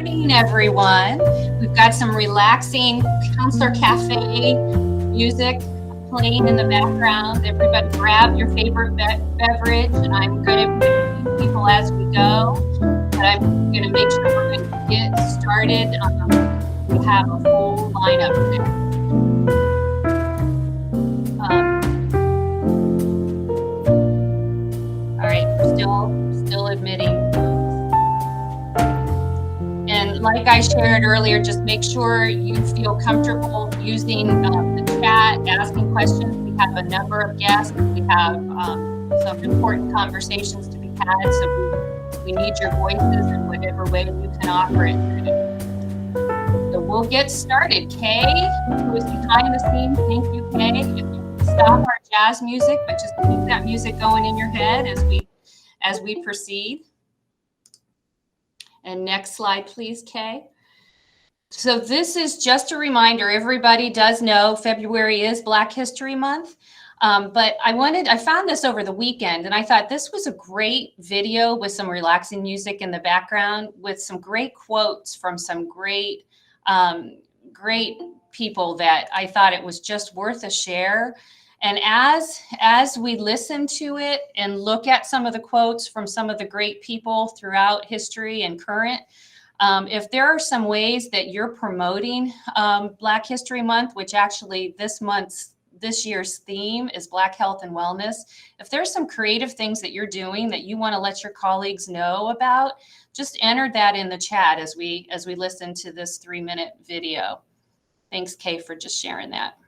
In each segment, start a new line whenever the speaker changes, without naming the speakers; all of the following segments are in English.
morning, everyone. We've got some relaxing Counselor Cafe music playing in the background. Everybody grab your favorite beverage, and I'm going to be people as we go. But I'm going to make sure we're going to get started. We have a full lineup today. All right, we're still admitting. And like I shared earlier, just make sure you feel comfortable using the chat, asking questions. We have a number of guests. We have some important conversations to be had. So we need your voices in whatever way you can offer it today. So we'll get started. Kay, who is behind the scenes, thank you, Kay. If you can stop our jazz music, but just keep that music going in your head as we proceed. And next slide, please, Kay. So this is just a reminder, everybody does know February is Black History Month, but I found this over the weekend and I thought this was a great video with some relaxing music in the background with some great quotes from some great people that I thought it was just worth a share. And as we listen to it and look at some of the quotes from some of the great people throughout history and current, if there are some ways that you're promoting Black History Month, which actually this year's theme is Black Health and Wellness, if there's some creative things that you're doing that you want to let your colleagues know about, just enter that in the chat as we listen to this 3-minute video. Thanks, Kay, for just sharing that.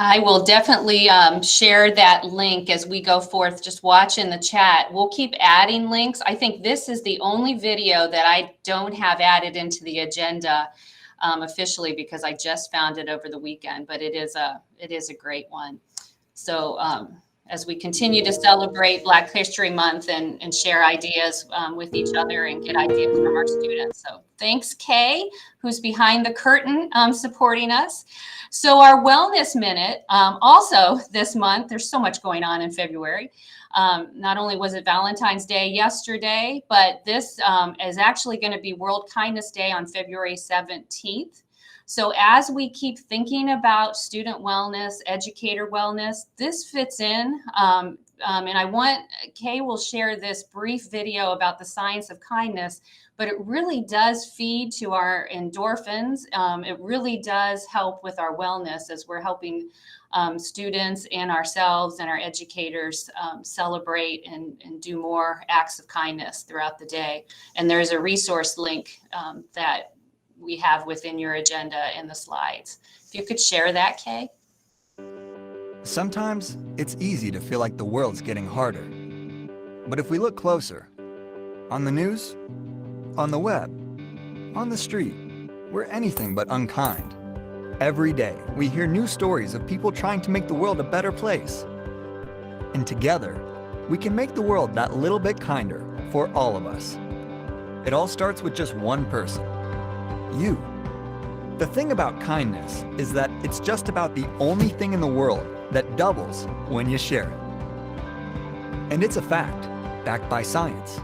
I will definitely share that link as we go forth. Just watch in the chat. We'll keep adding links. I think this is the only video that I don't have added into the agenda officially, because I just found it over the weekend, but it is a great one. So as we continue to celebrate Black History Month and share ideas with each other and get ideas from our students. So thanks, Kay, who's behind the curtain supporting us. So our Wellness Minute, also this month, there's so much going on in February. Not only was it Valentine's Day yesterday, but this is actually going to be World Kindness Day on February 17th. So as we keep thinking about student wellness, educator wellness, this fits in. And Kay will share this brief video about the science of kindness, but it really does feed to our endorphins. It really does help with our wellness as we're helping students and ourselves and our educators celebrate and do more acts of kindness throughout the day. And there's a resource link that we have within your agenda in the slides. If you could share that, Kay.
Sometimes it's easy to feel like the world's getting harder. But if we look closer, on the news, on the web, on the street, we're anything but unkind. Every day, we hear new stories of people trying to make the world a better place. And together, we can make the world that little bit kinder for all of us. It all starts with just one person. You. The thing about kindness is that it's just about the only thing in the world that doubles when you share it. And it's a fact, backed by science.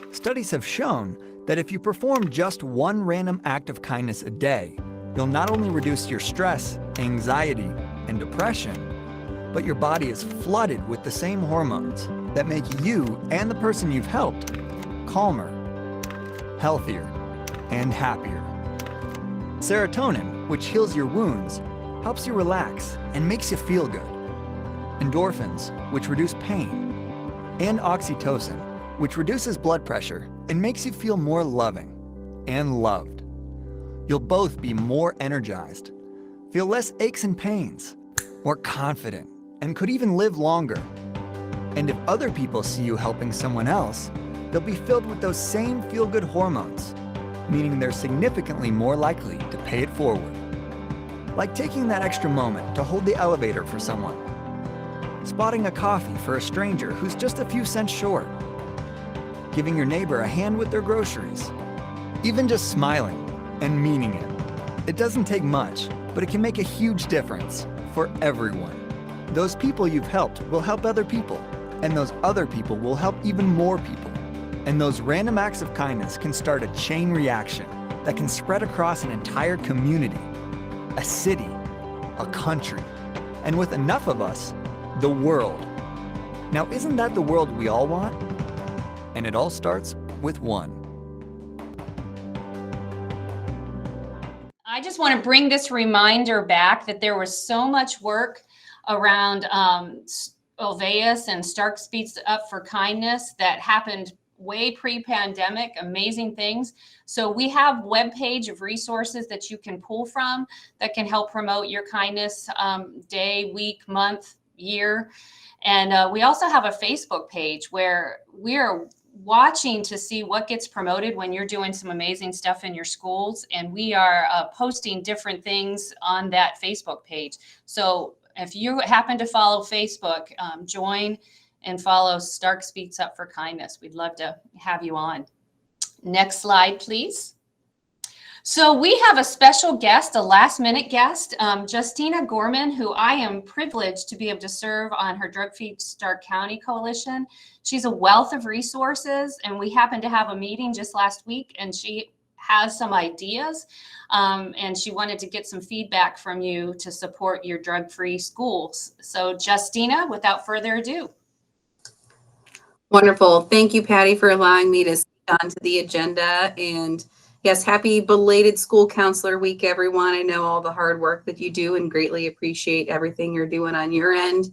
Studies have shown that if you perform just one random act of kindness a day, you'll not only reduce your stress, anxiety, and depression, but your body is flooded with the same hormones that make you and the person you've helped calmer, healthier, and happier. Serotonin, which heals your wounds, helps you relax and makes you feel good. Endorphins, which reduce pain. And oxytocin, which reduces blood pressure and makes you feel more loving and loved. You'll both be more energized, feel less aches and pains, more confident, and could even live longer. And if other people see you helping someone else, they'll be filled with those same feel-good hormones, meaning they're significantly more likely to pay it forward. Like taking that extra moment to hold the elevator for someone, spotting a coffee for a stranger who's just a few cents short, giving your neighbor a hand with their groceries, even just smiling and meaning it. It doesn't take much, but it can make a huge difference for everyone. Those people you've helped will help other people, and those other people will help even more people. And those random acts of kindness can start a chain reaction that can spread across an entire community, a city, a country, and with enough of us, the world. Now, isn't that the world we all want? And it all starts with one.
I just want to bring this reminder back that there was so much work around Ulvaeus and Stark Speaks Up for Kindness that happened way pre-pandemic, amazing things. So we have webpage of resources that you can pull from that can help promote your kindness day, week, month, year. And we also have a Facebook page where we're watching to see what gets promoted when you're doing some amazing stuff in your schools. And we are posting different things on that Facebook page. So if you happen to follow Facebook, join and follow Stark Speaks Up for Kindness. We'd love to have you on. Next slide, please. So we have a special guest, a last minute guest, Justina Gorman, who I am privileged to be able to serve on her Drug Free Stark County Coalition. She's a wealth of resources, and we happened to have a meeting just last week, and she has some ideas, and she wanted to get some feedback from you to support your drug-free schools. So Justina, without further ado.
Wonderful. Thank you, Patty, for allowing me to speak onto the agenda. And yes, happy belated School Counselor Week, everyone. I know all the hard work that you do and greatly appreciate everything you're doing on your end.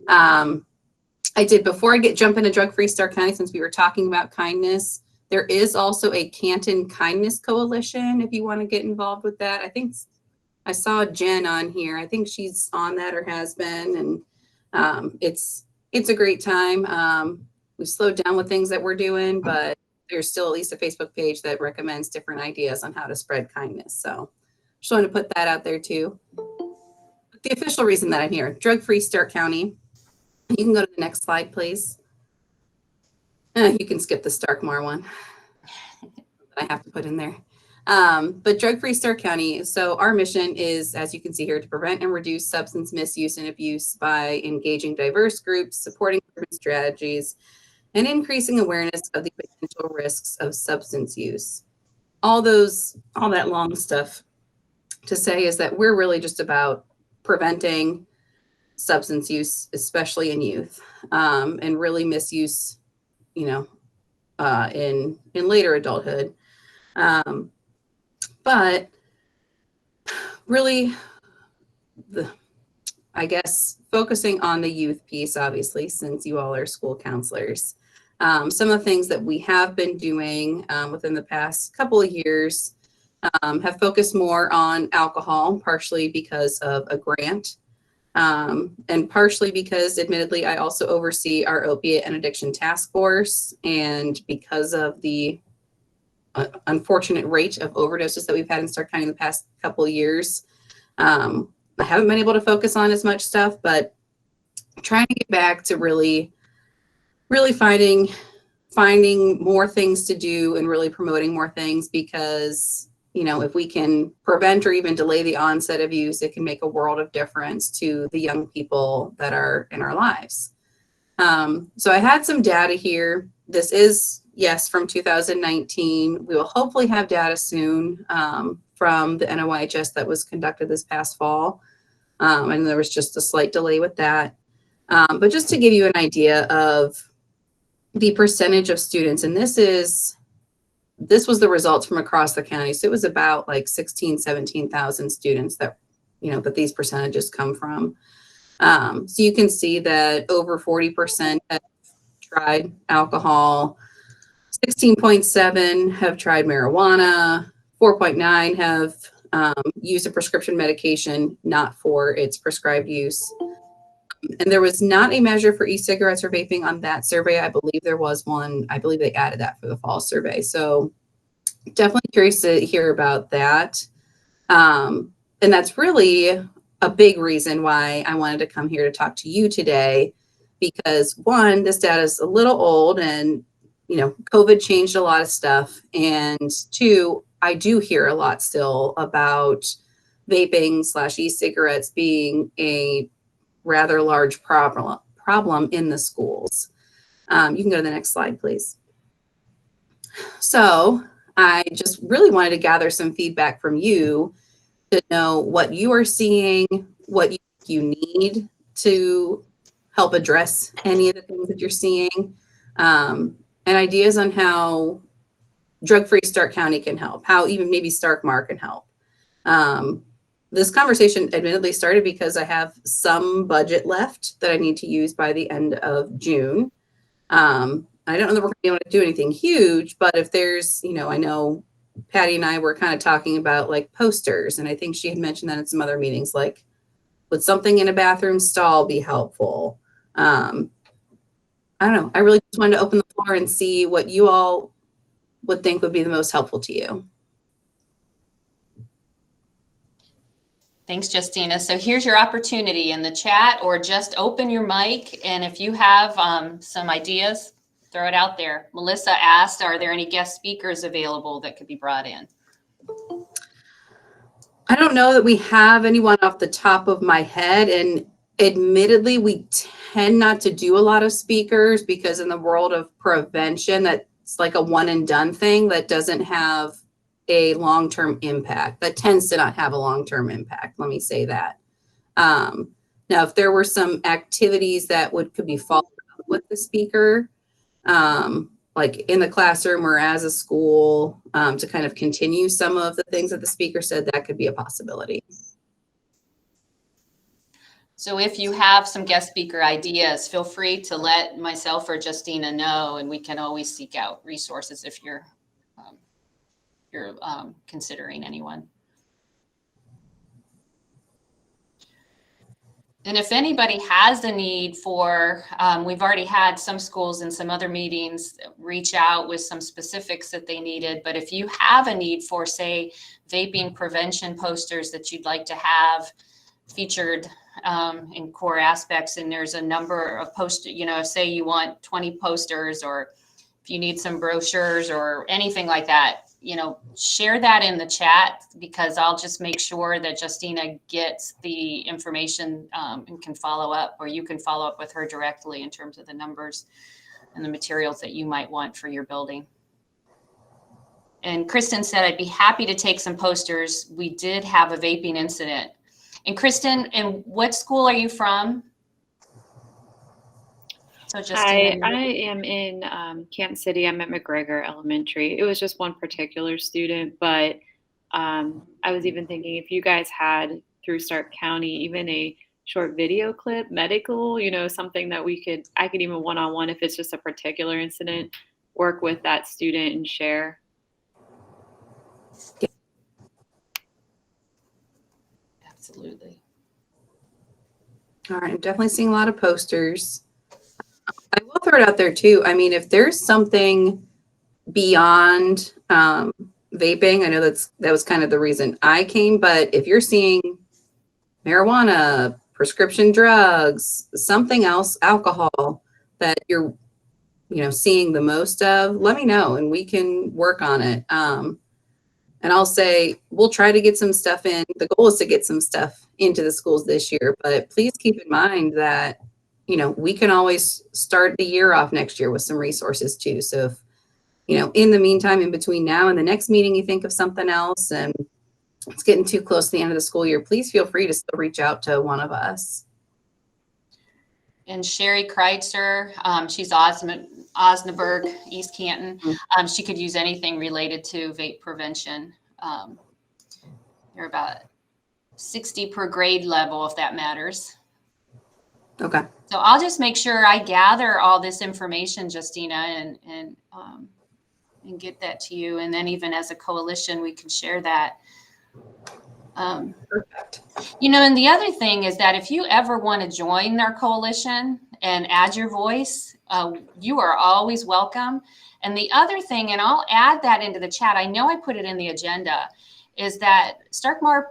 I did, before I jump into Drug Free Stark County, since we were talking about kindness, there is also a Canton Kindness Coalition if you want to get involved with that. I I saw Jen on here. I think she's on that or has been, and it's a great time. We slowed down with things that we're doing, but there's still at least a Facebook page that recommends different ideas on how to spread kindness. So just wanted to put that out there too. The official reason that I'm here, drug-free Stark County. You can go to the next slide, please. You can skip the Starkmore one. I have to put in there. But drug-free Stark County. So our mission is, as you can see here, to prevent and reduce substance misuse and abuse by engaging diverse groups, supporting urban strategies, and increasing awareness of the potential risks of substance use. All that long stuff to say is that we're really just about preventing substance use, especially in youth, and really misuse, in later adulthood. But really, I guess focusing on the youth piece, obviously, since you all are school counselors. Some of the things that we have been doing within the past couple of years have focused more on alcohol, partially because of a grant, and partially because, admittedly, I also oversee our opiate and addiction task force, and because of the unfortunate rate of overdoses that we've had in Stark County in the past couple of years, I haven't been able to focus on as much stuff, but trying to get back to really finding more things to do and really promoting more things, because if we can prevent or even delay the onset of use, it can make a world of difference to the young people that are in our lives. So I had some data here. This is, yes, from 2019. We will hopefully have data soon from the NOIHS that was conducted this past fall. And there was just a slight delay with that. But just to give you an idea of the percentage of students, and this was the results from across the county. So it was about like 17,000 students that, that these percentages come from. So you can see that over 40% have tried alcohol, 16.7 have tried marijuana, 4.9 have used a prescription medication not for its prescribed use. And there was not a measure for e-cigarettes or vaping on that survey. I believe there was one. I believe they added that for the fall survey. So definitely curious to hear about that. And that's really a big reason why I wanted to come here to talk to you today, because one, this data is a little old and, COVID changed a lot of stuff. And two, I do hear a lot still about vaping / e-cigarettes being a rather large problem in the schools. You can go to the next slide, please. So I just really wanted to gather some feedback from you to know what you are seeing, what you need to help address any of the things that you're seeing, and ideas on how drug-free Stark County can help, how even maybe Starkmore can help. This conversation admittedly started because I have some budget left that I need to use by the end of June. I don't know that we're going to be able to do anything huge, but if there's, I know Patty and I were kind of talking about like posters, and I think she had mentioned that in some other meetings, like would something in a bathroom stall be helpful? I don't know. I really just wanted to open the floor and see what you all would think would be the most helpful to you.
Thanks, Justina. So here's your opportunity in the chat, or just open your mic. And if you have some ideas, throw it out there. Melissa asked, are there any guest speakers available that could be brought in?
I don't know that we have anyone off the top of my head. And admittedly, we tend not to do a lot of speakers because in the world of prevention, that's like a one and done thing that doesn't have a long-term impact. That tends to not have a long-term impact. Let me say that. Now, if there were some activities that could be followed up with the speaker, like in the classroom or as a school, to kind of continue some of the things that the speaker said, that could be a possibility.
So if you have some guest speaker ideas, feel free to let myself or Justina know, and we can always seek out resources if you're considering anyone. And if anybody has a need for, we've already had some schools in some other meetings reach out with some specifics that they needed. But if you have a need for, say, vaping prevention posters that you'd like to have featured in core aspects, and there's a number of posters, you know, say you want 20 posters, or if you need some brochures or anything like that, you know, share that in the chat, because I'll just make sure that Justina gets the information and can follow up, or you can follow up with her directly in terms of the numbers and the materials that you might want for your building. And Kristen said, I'd be happy to take some posters. We did have a vaping incident. And Kristen, and what school are you from? So
Hi, I am in Kansas City. I'm at McGregor Elementary. It was just one particular student, but I was even thinking if you guys had through Stark County, even a short video clip, medical, you know, something that I could even one-on-one, if it's just a particular incident, work with that student and share.
Absolutely.
All right, I'm definitely seeing a lot of posters. I will throw it out there too. I mean, if there's something beyond vaping, I know that was kind of the reason I came, but if you're seeing marijuana, prescription drugs, something else, alcohol that you're, you know, seeing the most of, let me know and we can work on it. And I'll say, we'll try to get some stuff in. The goal is to get some stuff into the schools this year, but please keep in mind that, you know, we can always start the year off next year with some resources too. So if, you know, in the meantime, in between now and the next meeting, you think of something else and it's getting too close to the end of the school year, please feel free to still reach out to one of us.
And Sherry Kreitzer, she's Osnaburg, East Canton. She could use anything related to vape prevention. They're about 60 per grade level, if that matters.
Okay.
So I'll just make sure I gather all this information, Justina, and get that to you. And then even as a coalition, we can share that.
Perfect.
You know, and the other thing is that if you ever want to join their coalition and add your voice, you are always welcome. And the other thing, and I'll add that into the chat, I know I put it in the agenda, is that Starkmar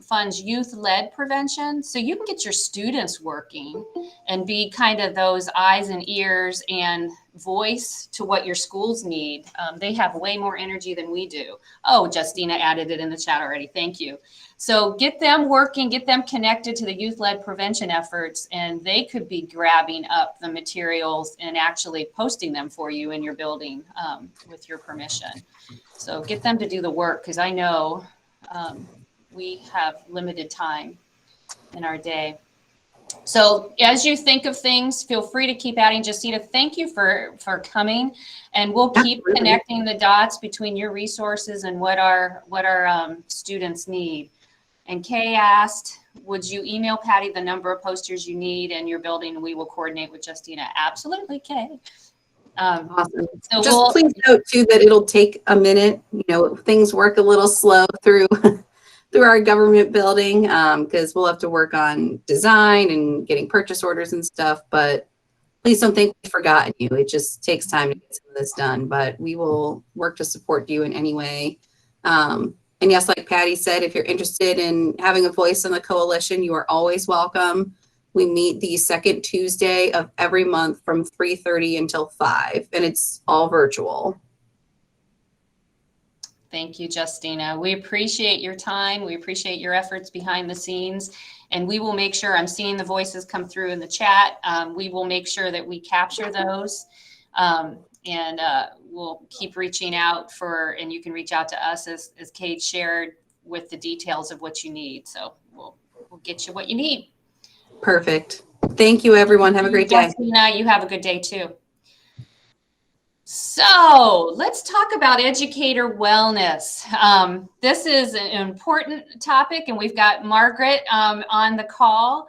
funds youth-led prevention. So you can get your students working and be kind of those eyes and ears and voice to what your schools need. They have way more energy than we do. Oh, Justina added it in the chat already. Thank you. So get them working, get them connected to the youth-led prevention efforts, and they could be grabbing up the materials and actually posting them for you in your building with your permission. So get them to do the work, because I know we have limited time in our day. So as you think of things, feel free to keep adding. Justina, thank you for coming, and we'll keep connecting the dots between your resources and what our students need. And Kay asked, would you email Patty the number of posters you need in your building, and we will coordinate with Justina? Absolutely, Kay.
Awesome.
So
just please note too that it'll take a minute. You know, things work a little slow through through our government building because we'll have to work on design and getting purchase orders and stuff. But please don't think we've forgotten you. It just takes time to get some of this done. But we will work to support you in any way. And yes, like Patty said, if you're interested in having a voice in the coalition, you are always welcome. We meet the second Tuesday of every month from 3:30 until 5, and it's all virtual.
Thank you, Justina. We appreciate your time. We appreciate your efforts behind the scenes, and we will make sure, I'm seeing the voices come through in the chat. We will make sure that we capture those, and we'll keep reaching out and you can reach out to us as Kate shared with the details of what you need. So we'll get you what you need.
Perfect. Thank you, everyone. Have a great day.
Justina, you have a good day too. So let's talk about educator wellness. This is an important topic, and we've got Margaret on the call.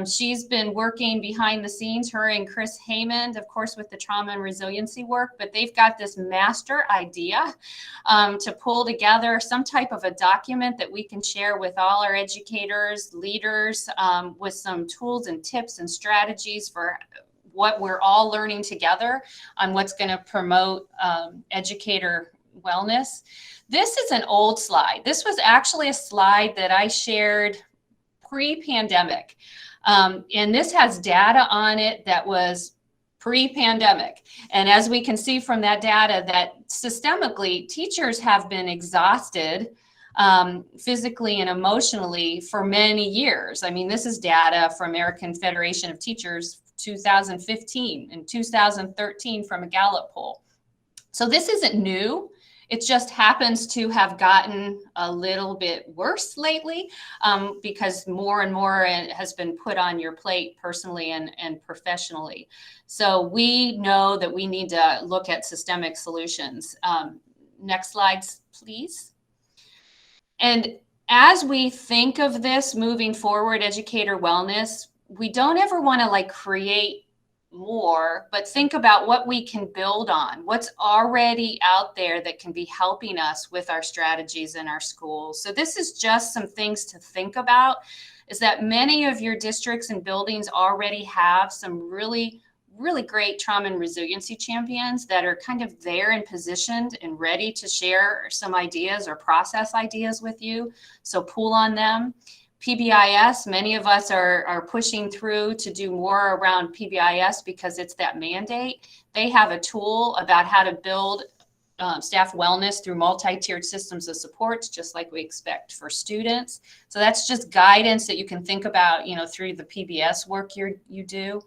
She's been working behind the scenes, her and Chris Haymond, of course, with the trauma and resiliency work, but they've got this master idea to pull together some type of a document that we can share with all our educators, leaders, with some tools and tips and strategies for what we're all learning together on what's going to promote educator wellness. This is an old slide. This was actually a slide that I shared pre-pandemic. And this has data on it that was pre-pandemic. And as we can see from that data, that systemically teachers have been exhausted physically and emotionally for many years. I mean, this is data from American Federation of Teachers 2015 and 2013 from a Gallup poll. So this isn't new. It just happens to have gotten a little bit worse lately because more and more has been put on your plate personally and professionally. So we know that we need to look at systemic solutions. Next slides, please. And as we think of this moving forward, educator wellness, we don't ever want to like create more, but think about what we can build on, what's already out there that can be helping us with our strategies in our schools. So this is just some things to think about, is that many of your districts and buildings already have some really great trauma and resiliency champions that are kind of there and positioned and ready to share some ideas or process ideas with you. So pull on them. PBIS, many of us are pushing through to do more around PBIS because it's that mandate. They have a tool about how to build staff wellness through multi-tiered systems of supports, just like we expect for students. So that's just guidance that you can think about, through the PBS work you do.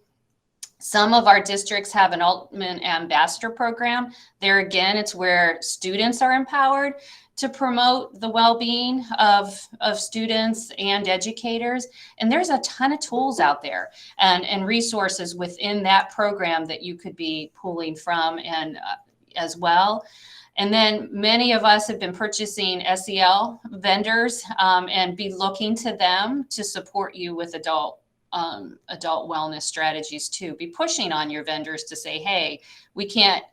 Some of our districts have an Ultimate Ambassador program. There again, it's where students are empowered to promote the well-being of students and educators. And there's a ton of tools out there and resources within that program that you could be pulling from and as well. And then many of us have been purchasing SEL vendors and be looking to them to support you with adult wellness strategies too. Be pushing on your vendors to say, hey, we can't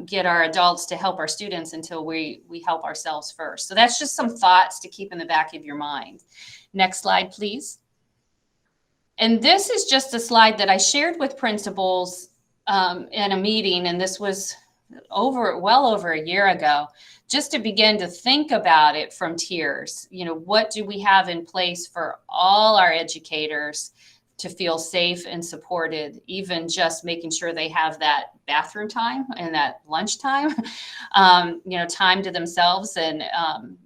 get our adults to help our students until we help ourselves first. So that's just some thoughts to keep in the back of your mind. Next slide, please. And this is just a slide that I shared with principals in a meeting, and this was well over a year ago, just to begin to think about it from tiers. What do we have in place for all our educators to feel safe and supported, even just making sure they have that bathroom time and that lunch time, time to themselves, and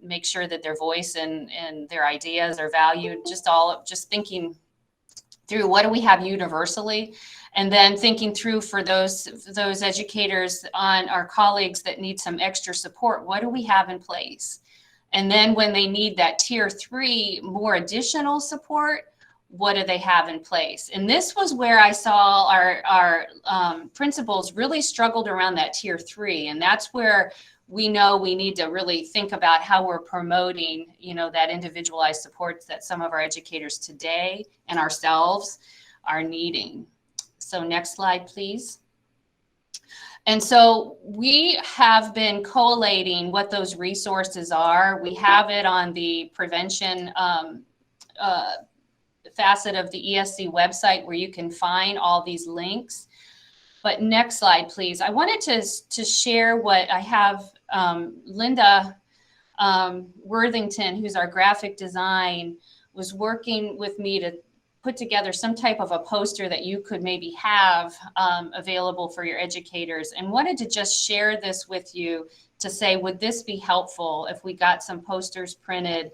make sure that their voice and their ideas are valued. Just thinking through what do we have universally, and then thinking through for those educators on our colleagues that need some extra support, what do we have in place? And then when they need that tier 3, more additional support, what do they have in place? And this was where I saw our principals really struggled around that tier 3. And that's where we know we need to really think about how we're promoting, that individualized supports that some of our educators today and ourselves are needing. So next slide, please. And so we have been collating what those resources are. We have it on the prevention facet of the ESC website where you can find all these links. But next slide, please. I wanted to share what I have. Linda Worthington, who's our graphic design, was working with me to put together some type of a poster that you could maybe have available for your educators, and wanted to just share this with you to say, would this be helpful if we got some posters printed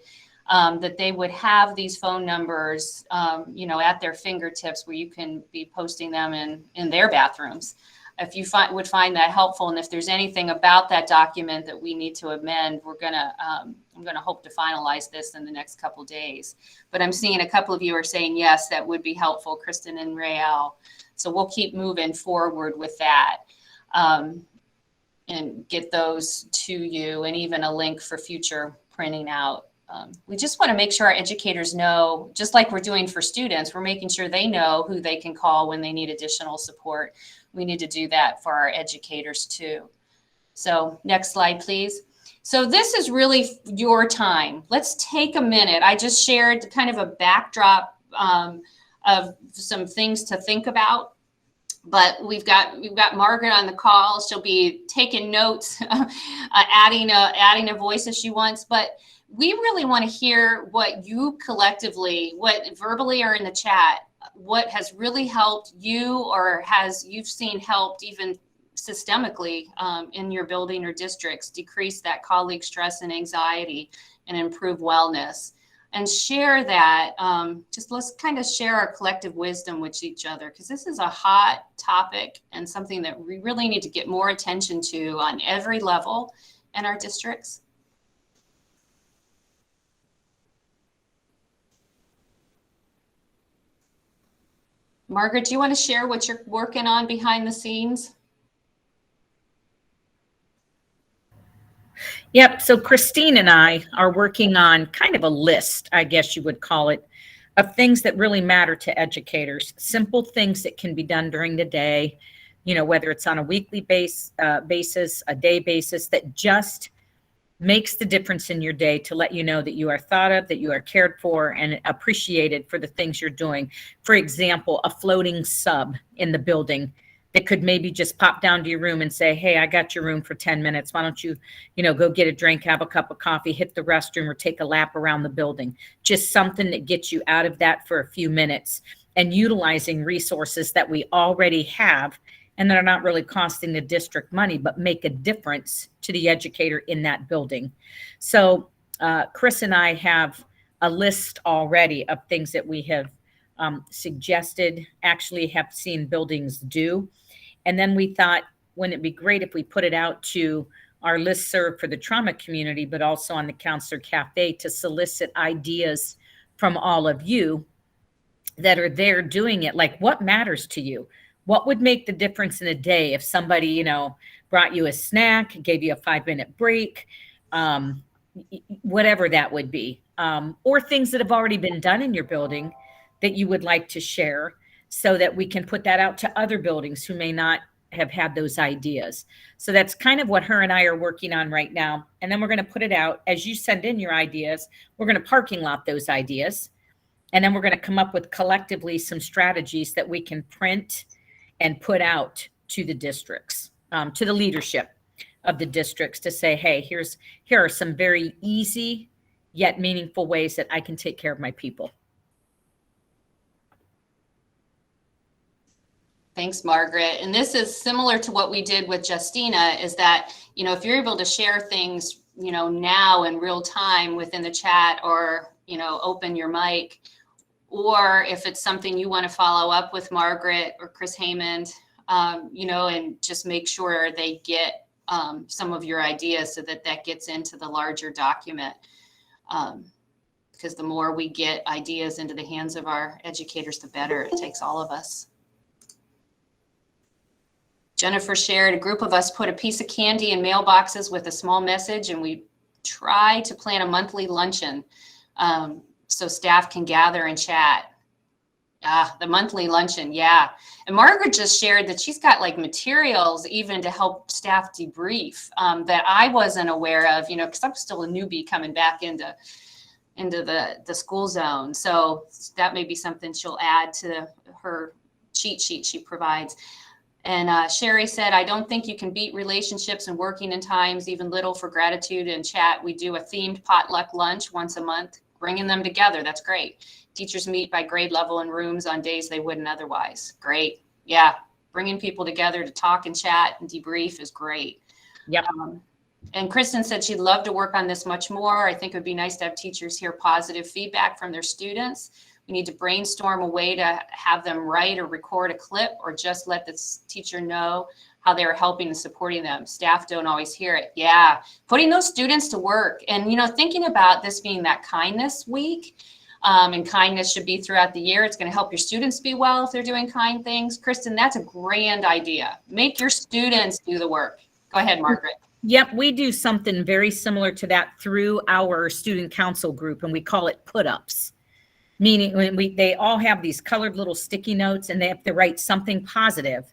that they would have these phone numbers, at their fingertips, where you can be posting them in their bathrooms. If you would find that helpful, and if there's anything about that document that we need to amend, I'm gonna hope to finalize this in the next couple days. But I'm seeing a couple of you are saying yes, that would be helpful, Kristen and Rael. So we'll keep moving forward with that. and get those to you, and even a link for future printing out. We just want to make sure our educators know, just like we're doing for students, we're making sure they know who they can call when they need additional support. We need to do that for our educators too. So next slide, please. So this is really your time. Let's take a minute. I just shared kind of a backdrop of some things to think about. But we've got Margaret on the call. She'll be taking notes, adding a voice if she wants. But we really want to hear what you collectively, what verbally or in the chat, what has really helped you, or you've seen helped even systemically in your building or districts decrease that colleague stress and anxiety and improve wellness. And share that, just let's kind of share our collective wisdom with each other, because this is a hot topic and something that we really need to get more attention to on every level in our districts. Margaret, do you want to share what you're working on behind the scenes?
Yep. So Christine and I are working on kind of a list, I guess you would call it, of things that really matter to educators. Simple things that can be done during the day, you know, whether it's on a weekly basis, a day basis, that just makes the difference in your day to let you know that you are thought of, that you are cared for and appreciated for the things you're doing. For example, a floating sub in the building that could maybe just pop down to your room and say, hey, I got your room for 10 minutes. Why don't you, go get a drink, have a cup of coffee, hit the restroom, or take a lap around the building. Just something that gets you out of that for a few minutes, and utilizing resources that we already have and that are not really costing the district money, but make a difference to the educator in that building. So Chris and I have a list already of things that we have suggested, actually have seen buildings do. And then we thought, wouldn't it be great if we put it out to our listserv for the trauma community, but also on the Counselor Cafe, to solicit ideas from all of you that are there doing it. Like, what matters to you? What would make the difference in a day if somebody, brought you a snack, gave you a 5-minute break, whatever that would be, or things that have already been done in your building that you would like to share, so that we can put that out to other buildings who may not have had those ideas. So that's kind of what her and I are working on right now. And then we're going to put it out as you send in your ideas. We're going to parking lot those ideas. And then we're going to come up with collectively some strategies that we can print and put out to the districts, to the leadership of the districts, to say, hey, here are some very easy yet meaningful ways that I can take care of my people.
Thanks, Margaret. And this is similar to what we did with Justina, is that, if you're able to share things, now in real time within the chat, or, open your mic, or if it's something you want to follow up with Margaret or Chris Haymond, and just make sure they get some of your ideas so that gets into the larger document. Because the more we get ideas into the hands of our educators, the better it takes all of us. Jennifer shared, a group of us put a piece of candy in mailboxes with a small message, and we try to plan a monthly luncheon so staff can gather and chat. The monthly luncheon, yeah. And Margaret just shared that she's got materials even to help staff debrief that I wasn't aware of, because I'm still a newbie coming back into the school zone. So that may be something she'll add to her cheat sheet she provides. And Sherry said, I don't think you can beat relationships and working in times, even little, for gratitude and chat. We do a themed potluck lunch once a month, bringing them together. That's great. Teachers meet by grade level in rooms on days they wouldn't otherwise. Great. Yeah. Bringing people together to talk and chat and debrief is great.
Yep.
And Kristen said she'd love to work on this much more. I think it would be nice to have teachers hear positive feedback from their students. We need to brainstorm a way to have them write or record a clip, or just let the teacher know how they are helping and supporting them. Staff don't always hear it. Yeah, putting those students to work. And, thinking about this being that kindness week, and kindness should be throughout the year. It's going to help your students be well if they're doing kind things. Kristen, that's a grand idea. Make your students do the work. Go ahead, Margaret.
Yep, we do something very similar to that through our student council group, and we call it put-ups. Meaning when they all have these colored little sticky notes, and they have to write something positive,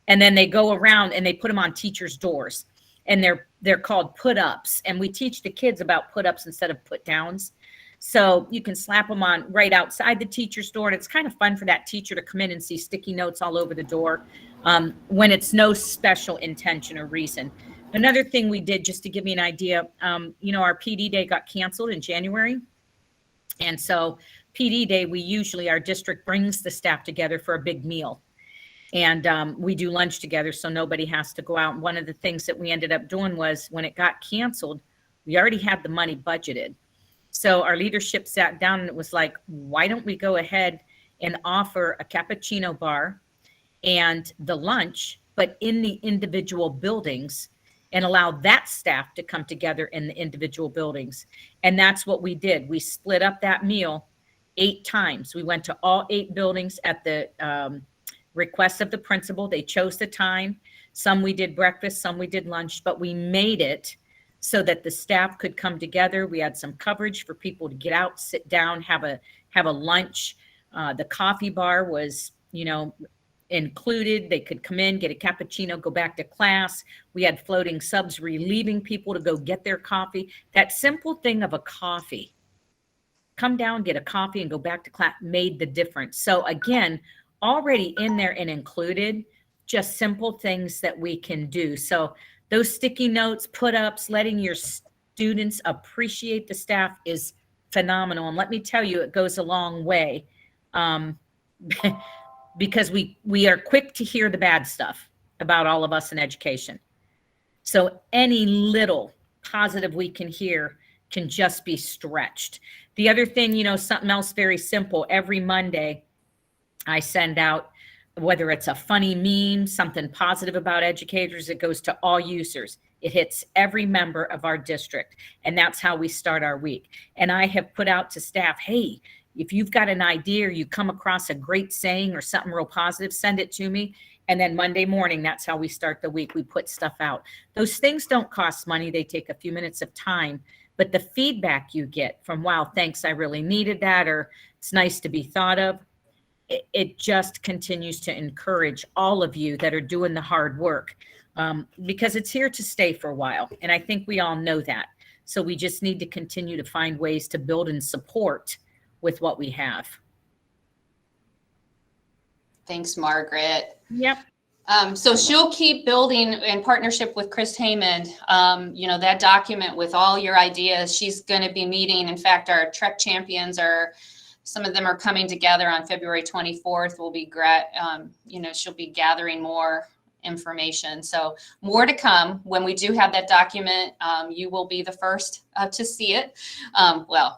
and then they go around and they put them on teachers' doors, and they're called put-ups. And we teach the kids about put-ups instead of put-downs. So you can slap them on right outside the teacher's door, and it's kind of fun for that teacher to come in and see sticky notes all over the door when it's no special intention or reason. Another thing we did, just to give you an idea, our PD day got canceled in January. And so PD day, our district brings the staff together for a big meal. And we do lunch together, so nobody has to go out. And one of the things that we ended up doing was when it got canceled, we already had the money budgeted. So our leadership sat down and it was like, why don't we go ahead and offer a cappuccino bar and the lunch, but in the individual buildings, and allow that staff to come together in the individual buildings. And that's what we did. We split up that meal 8 times. We went to all 8 buildings at the request of the principal. They chose the time. Some we did breakfast, some we did lunch, but we made it so that the staff could come together. We had some coverage for people to get out, sit down, have a lunch. The coffee bar was, included. They could come in, get a cappuccino, go back to class. We had floating subs relieving people to go get their coffee. That simple thing of a coffee, come down, get a coffee and go back to class, made the difference. So again, already in there and included, just simple things that we can do. So those sticky notes, put-ups, letting your students appreciate the staff is phenomenal. And let me tell you, it goes a long way. Because we are quick to hear the bad stuff about all of us in education. So any little positive we can hear can just be stretched. The other thing, something else very simple, every Monday I send out, whether it's a funny meme, something positive about educators, it goes to all users. It hits every member of our district, and that's how we start our week. And I have put out to staff, hey, if you've got an idea or you come across a great saying or something real positive, send it to me. And then Monday morning, that's how we start the week. We put stuff out. Those things don't cost money. They take a few minutes of time. But the feedback you get from, wow, thanks, I really needed that, or it's nice to be thought of, it just continues to encourage all of you that are doing the hard work, because it's here to stay for a while. And I think we all know that. So we just need to continue to find ways to build and support with what we have.
Thanks, Margaret.
Yep.
So she'll keep building in partnership with Chris Haymond, that document with all your ideas. She's going to be meeting. In fact, our Trek champions some of them are coming together on February 24th. She'll be gathering more information. So more to come. When we do have that document, you will be the first to see it.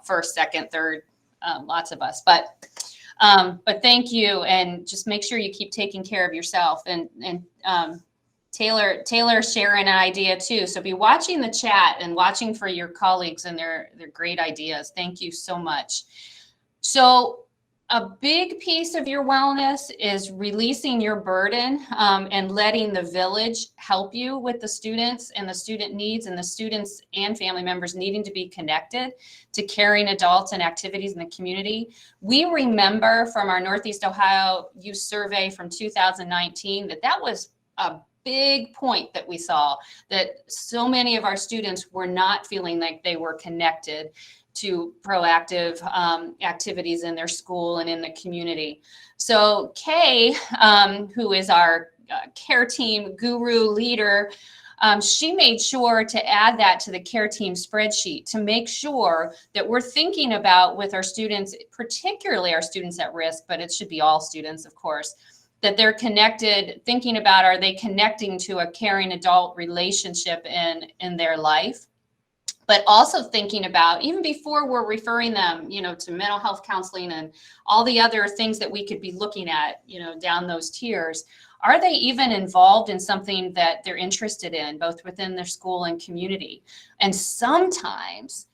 First, second, third, lots of us, but thank you. And just make sure you keep taking care of yourself, and Taylor sharing an idea too. So be watching the chat and watching for your colleagues and their great ideas. Thank you so much. So a big piece of your wellness is releasing your burden and letting the village help you with the students and the student needs, and the students and family members needing to be connected to caring adults and activities in the community. We remember from our Northeast Ohio Youth Survey from 2019 that was a big point that we saw, that so many of our students were not feeling like they were connected to proactive activities in their school and in the community. So Kay, who is our care team guru leader, she made sure to add that to the care team spreadsheet to make sure that we're thinking about with our students, particularly our students at risk, but it should be all students, of course, that they're connected, thinking about, are they connecting to a caring adult relationship in their life? But also thinking about, even before we're referring them, to mental health counseling and all the other things that we could be looking at, down those tiers, are they even involved in something that they're interested in, both within their school and community? And sometimes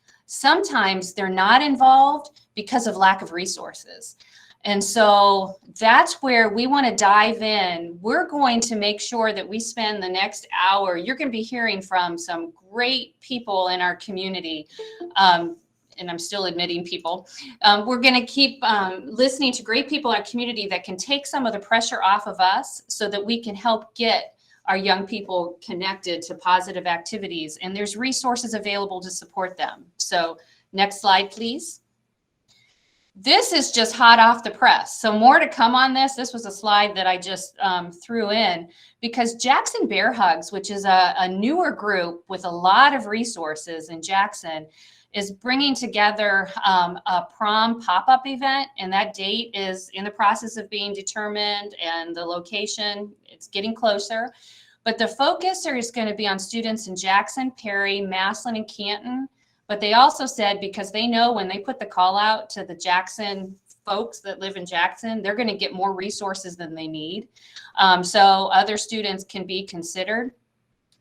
they're not involved because of lack of resources. And so that's where we want to dive in. We're going to make sure that we spend the next hour. You're going to be hearing from some great people in our community. And I'm still admitting people. We're going to keep listening to great people in our community that can take some of the pressure off of us so that we can help get our young people connected to positive activities. And there's resources available to support them. So next slide, please. This is just hot off the press. So more to come on this. This was a slide that I just threw in because Jackson Bear Hugs, which is a newer group with a lot of resources in Jackson, is bringing together a prom pop-up event. And that date is in the process of being determined, and the location, it's getting closer. But the focus is going to be on students in Jackson, Perry, Massillon, and Canton. But they also said, because they know when they put the call out to the Jackson folks that live in Jackson, they're going to get more resources than they need. So other students can be considered.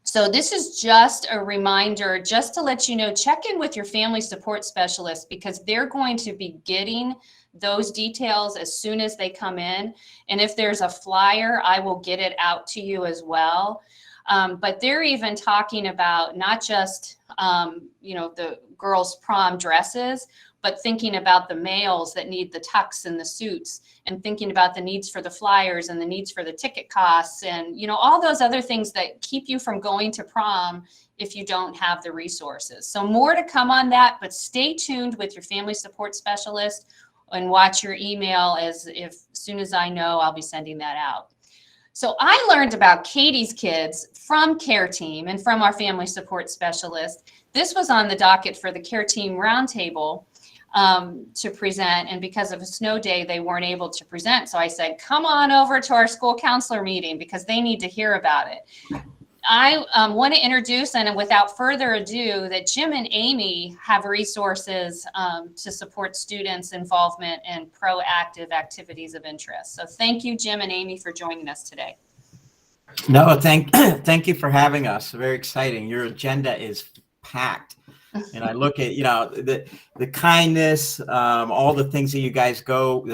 So this is just a reminder, just to let you know, check in with your family support specialist, because they're going to be getting those details as soon as they come in. And if there's a flyer, I will get it out to you as well. But they're even talking about not just, the girls' prom dresses, but thinking about the males that need the tux and the suits, and thinking about the needs for the flyers and the needs for the ticket costs, and, all those other things that keep you from going to prom if you don't have the resources. So more to come on that, but stay tuned with your family support specialist and watch your email, as soon as I know, I'll be sending that out. So I learned about Katie's Kids from CARE Team and from our family support specialist. This was on the docket for the CARE Team Roundtable to present. And because of a snow day, they weren't able to present. So I said, come on over to our school counselor meeting because they need to hear about it. I want to introduce, and without further ado, that Jim and Amy have resources to support students' involvement in proactive activities of interest. So thank you, Jim and Amy, for joining us today.
No, thank you for having us. Very exciting. Your agenda is packed. And I look at, the kindness, all the things that you guys go,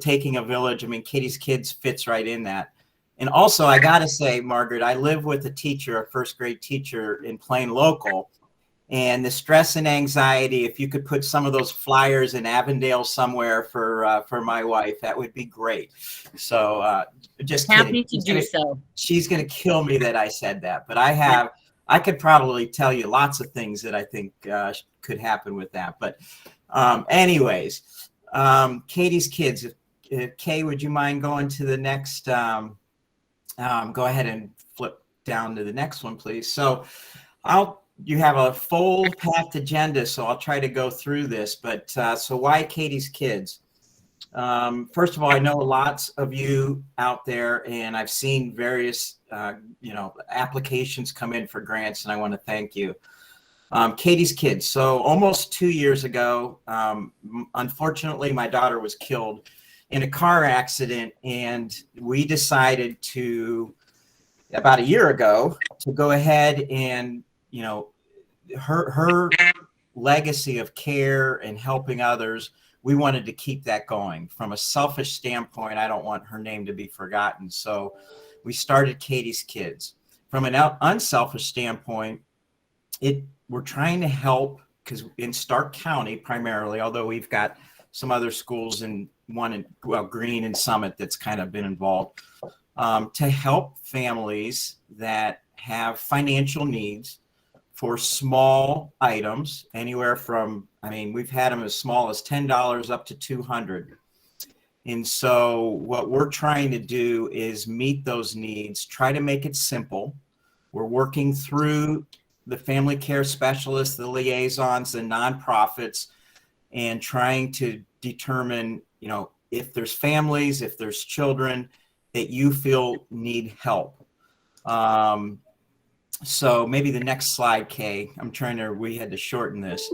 taking a village. I mean, Katie's Kids fits right in that. And also, I got to say, Margaret, I live with a teacher, a first grade teacher in Plain Local. And the stress and anxiety, if you could put some of those flyers in Avondale somewhere for my wife, that would be great. So just
happy
kidding.
to do so.
She's going to kill me that I said that. But I could probably tell you lots of things that I think could happen with that. But anyways, Katie's Kids. Kay, would you mind going to the next? Go ahead and flip down to the next one, please. So you have a full packed agenda, so I'll try to go through this. But so why Katie's Kids? First of all, I know lots of you out there, and I've seen various, applications come in for grants, and I want to thank you. Katie's Kids. So almost 2 years ago, unfortunately, my daughter was killed in a car accident, and we decided about a year ago, to go ahead and, her legacy of care and helping others, we wanted to keep that going. From a selfish standpoint, I don't want her name to be forgotten. So we started Katie's Kids. From an unselfish standpoint, we're trying to help, because in Stark County primarily, although we've got some other schools in Greene and Summit that's kind of been involved, to help families that have financial needs for small items, anywhere from, we've had them as small as $10 up to $200. And so what we're trying to do is meet those needs, try to make it simple. We're working through the family care specialists, the liaisons, the nonprofits, and trying to determine, if there's families, if there's children that you feel need help. So maybe the next slide, Kay. We had to shorten this.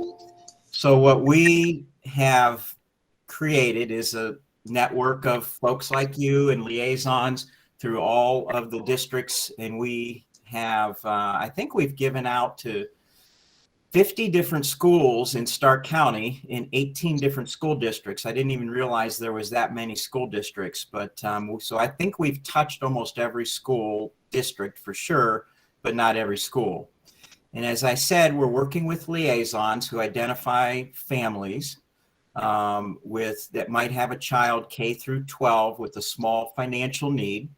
So what we have created is a network of folks like you and liaisons through all of the districts. And we have, I think we've given out to 50 different schools in Stark County in 18 different school districts. I didn't even realize there was that many school districts, but so I think we've touched almost every school district for sure, but not every school. And as I said, we're working with liaisons who identify families that might have a child K through 12 with a small financial need.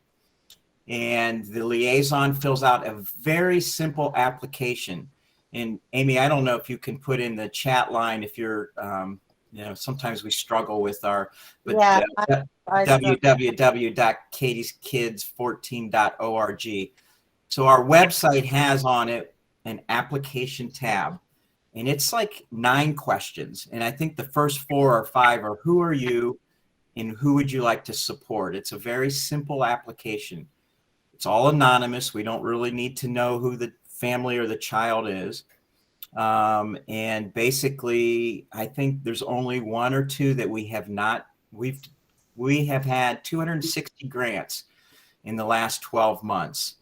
And the liaison fills out a very simple application. And Amy, I don't know if you can put in the chat line if you're, sometimes we struggle with our, but
Yeah,
www.katieskids14.org. So our website has on it an application tab, and it's like 9 questions. And I think the first 4 or 5 are who are you and who would you like to support? It's a very simple application. It's all anonymous. We don't really need to know who the family or the child is. And basically, I think there's only 1 or 2 that we have not. We have had 260 grants in the last 12 months.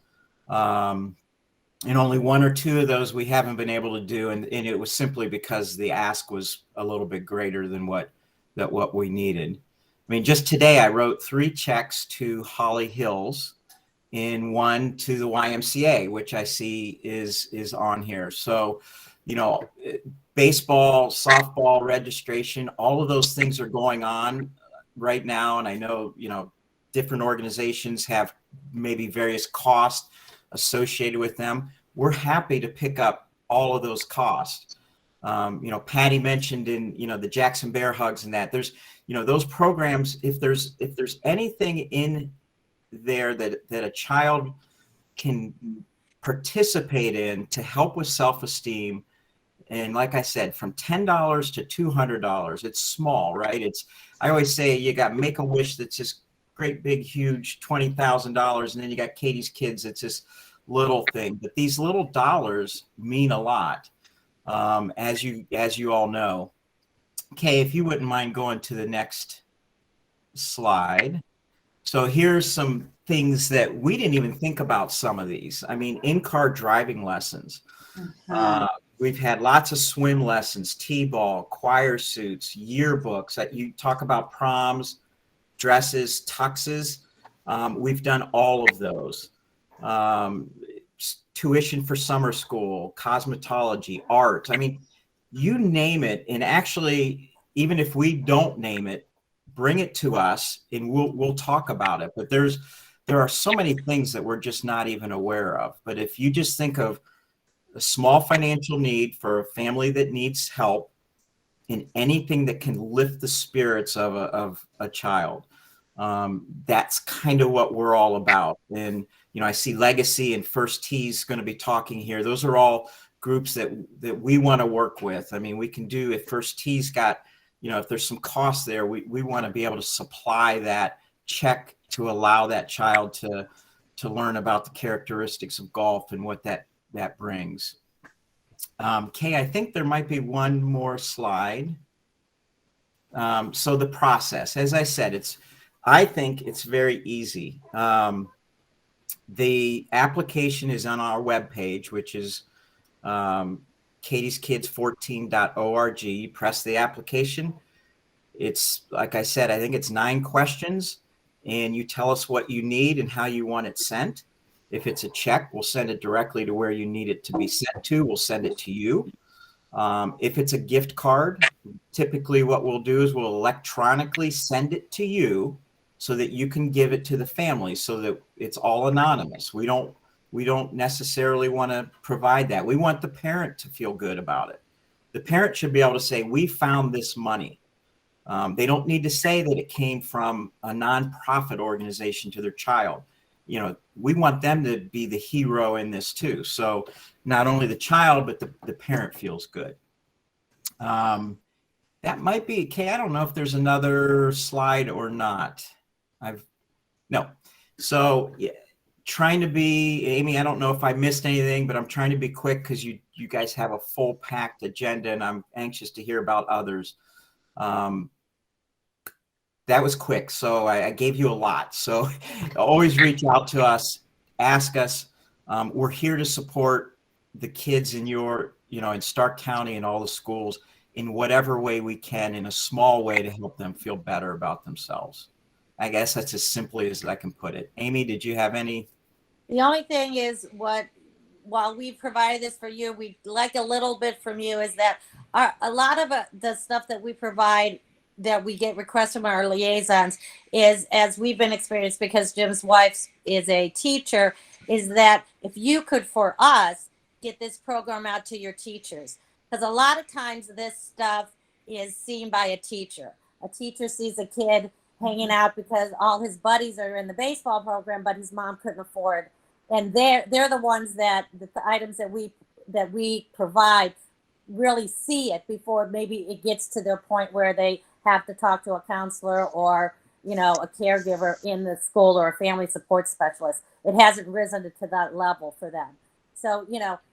And only 1 or 2 of those we haven't been able to do. And it was simply because the ask was a little bit greater than what we needed. I mean, just today I wrote 3 checks to Holly Hills and 1 to the YMCA, which I see is on here. So, baseball, softball registration, all of those things are going on right now. And I know, different organizations have maybe various costs associated with them. We're happy to pick up all of those costs. Patty mentioned in, the Jackson Bear Hugs and that there's, those programs, if there's anything in there that a child can participate in to help with self-esteem. And like I said, from $10 to $200, it's small, right? I always say you got Make-A-Wish that's just great, big, huge, $20,000. And then you got Katie's Kids. It's this little thing, but these little dollars mean a lot. As you all know. Okay, if you wouldn't mind going to the next slide. So here's some things that we didn't even think about some of these. I mean, in-car driving lessons. We've had lots of swim lessons, t-ball, choir suits, yearbooks. You talk about proms, dresses, tuxes. We've done all of those. Tuition for summer school, cosmetology, art. I mean, you name it. And actually, even if we don't name it, bring it to us and we'll talk about it. But there are so many things that we're just not even aware of. But if you just think of a small financial need for a family that needs help in anything that can lift the spirits of a child, that's kind of what we're all about. And I see Legacy and First Tee's going to be talking here. Those are all groups that we want to work with. I mean, we can do, if First Tee's got, if there's some cost there, we want to be able to supply that check to allow that child to learn about the characteristics of golf and what that brings. Kay, I think there might be one more slide. So the process, as I said, I think it's very easy. The application is on our webpage, which is katieskids14.org. You press the application. It's, like I said, I think it's 9 questions, and you tell us what you need and how you want it sent. If it's a check, we'll send it directly to where you need it to be sent to. We'll send it to you. If it's a gift card, typically what we'll do is we'll electronically send it to you so that you can give it to the family, so that it's all anonymous. We don't necessarily want to provide that. We want the parent to feel good about it. The parent should be able to say, we found this money. They don't need to say that it came from a nonprofit organization to their child. We want them to be the hero in this too. So not only the child, but the parent feels good. That might be, Kay, I don't know if there's another slide or not. No. So yeah, trying to be, Amy, I don't know if I missed anything, but I'm trying to be quick because you guys have a full packed agenda and I'm anxious to hear about others. That was quick. So I gave you a lot. So always reach out to us, ask us. We're here to support the kids in your in Stark County and all the schools in whatever way we can, in a small way, to help them feel better about themselves. I guess that's as simply as I can put it. Amy, did you have any?
The only thing is, while we provided this for you, we'd like a little bit from you, is that a lot of the stuff that we provide, that we get requests from our liaisons, is, as we've been experienced, because Jim's wife is a teacher, is that if you could, for us, get this program out to your teachers. Because a lot of times this stuff is seen by a teacher. A teacher sees a kid hanging out because all his buddies are in the baseball program, but his mom couldn't afford. And they're the ones that the items that we provide really see it before maybe it gets to their point where they have to talk to a counselor or a caregiver in the school or a family support specialist. It hasn't risen to that level for them. So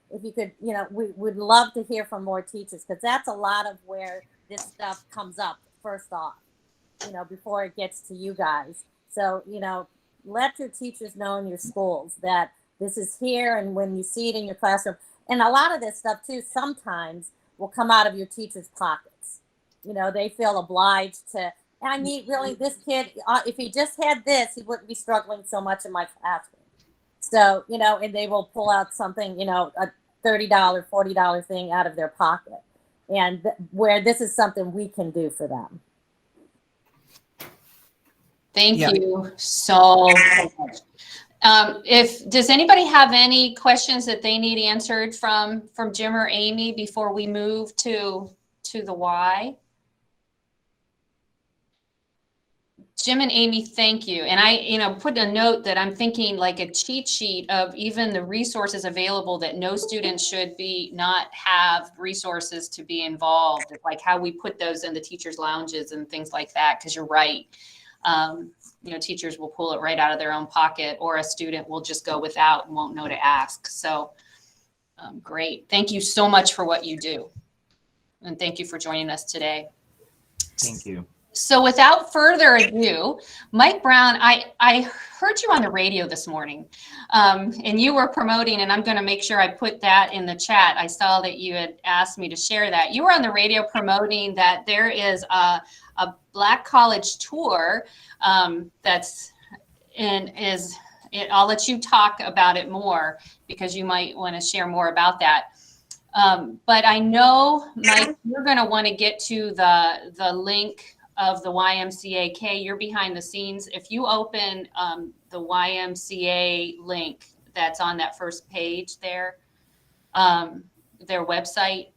if you could, we would love to hear from more teachers, because that's a lot of where this stuff comes up first off, before it gets to you guys. So, let your teachers know in your schools that this is here, and when you see it in your classroom. And a lot of this stuff too sometimes will come out of your teachers' pockets. They feel obliged to, I mean, really, this kid, if he just had this, he wouldn't be struggling so much in my classroom. So, and they will pull out something, a $30, $40 thing out of their pocket. And where this is something we can do for them.
Thank you so much. Does anybody have any questions that they need answered from Jim or Amy before we move to the why? Jim and Amy, thank you. And I, put a note that I'm thinking like a cheat sheet of even the resources available, that no student should not have resources to be involved, like how we put those in the teachers' lounges and things like that. Because you're right. Teachers will pull it right out of their own pocket, or a student will just go without and won't know to ask. So great. Thank you so much for what you do. And thank you for joining us today.
Thank you.
So without further ado, Mike Brown, I heard you on the radio this morning, and you were promoting, and I'm going to make sure I put that in the chat. I saw that you had asked me to share that. You were on the radio promoting that there is a Black college tour I'll let you talk about it more, because you might want to share more about that. But I know, Mike, you're going to want to get to the link of the YMCA. You're behind the scenes. If you open the YMCA link that's on that first page there, their website,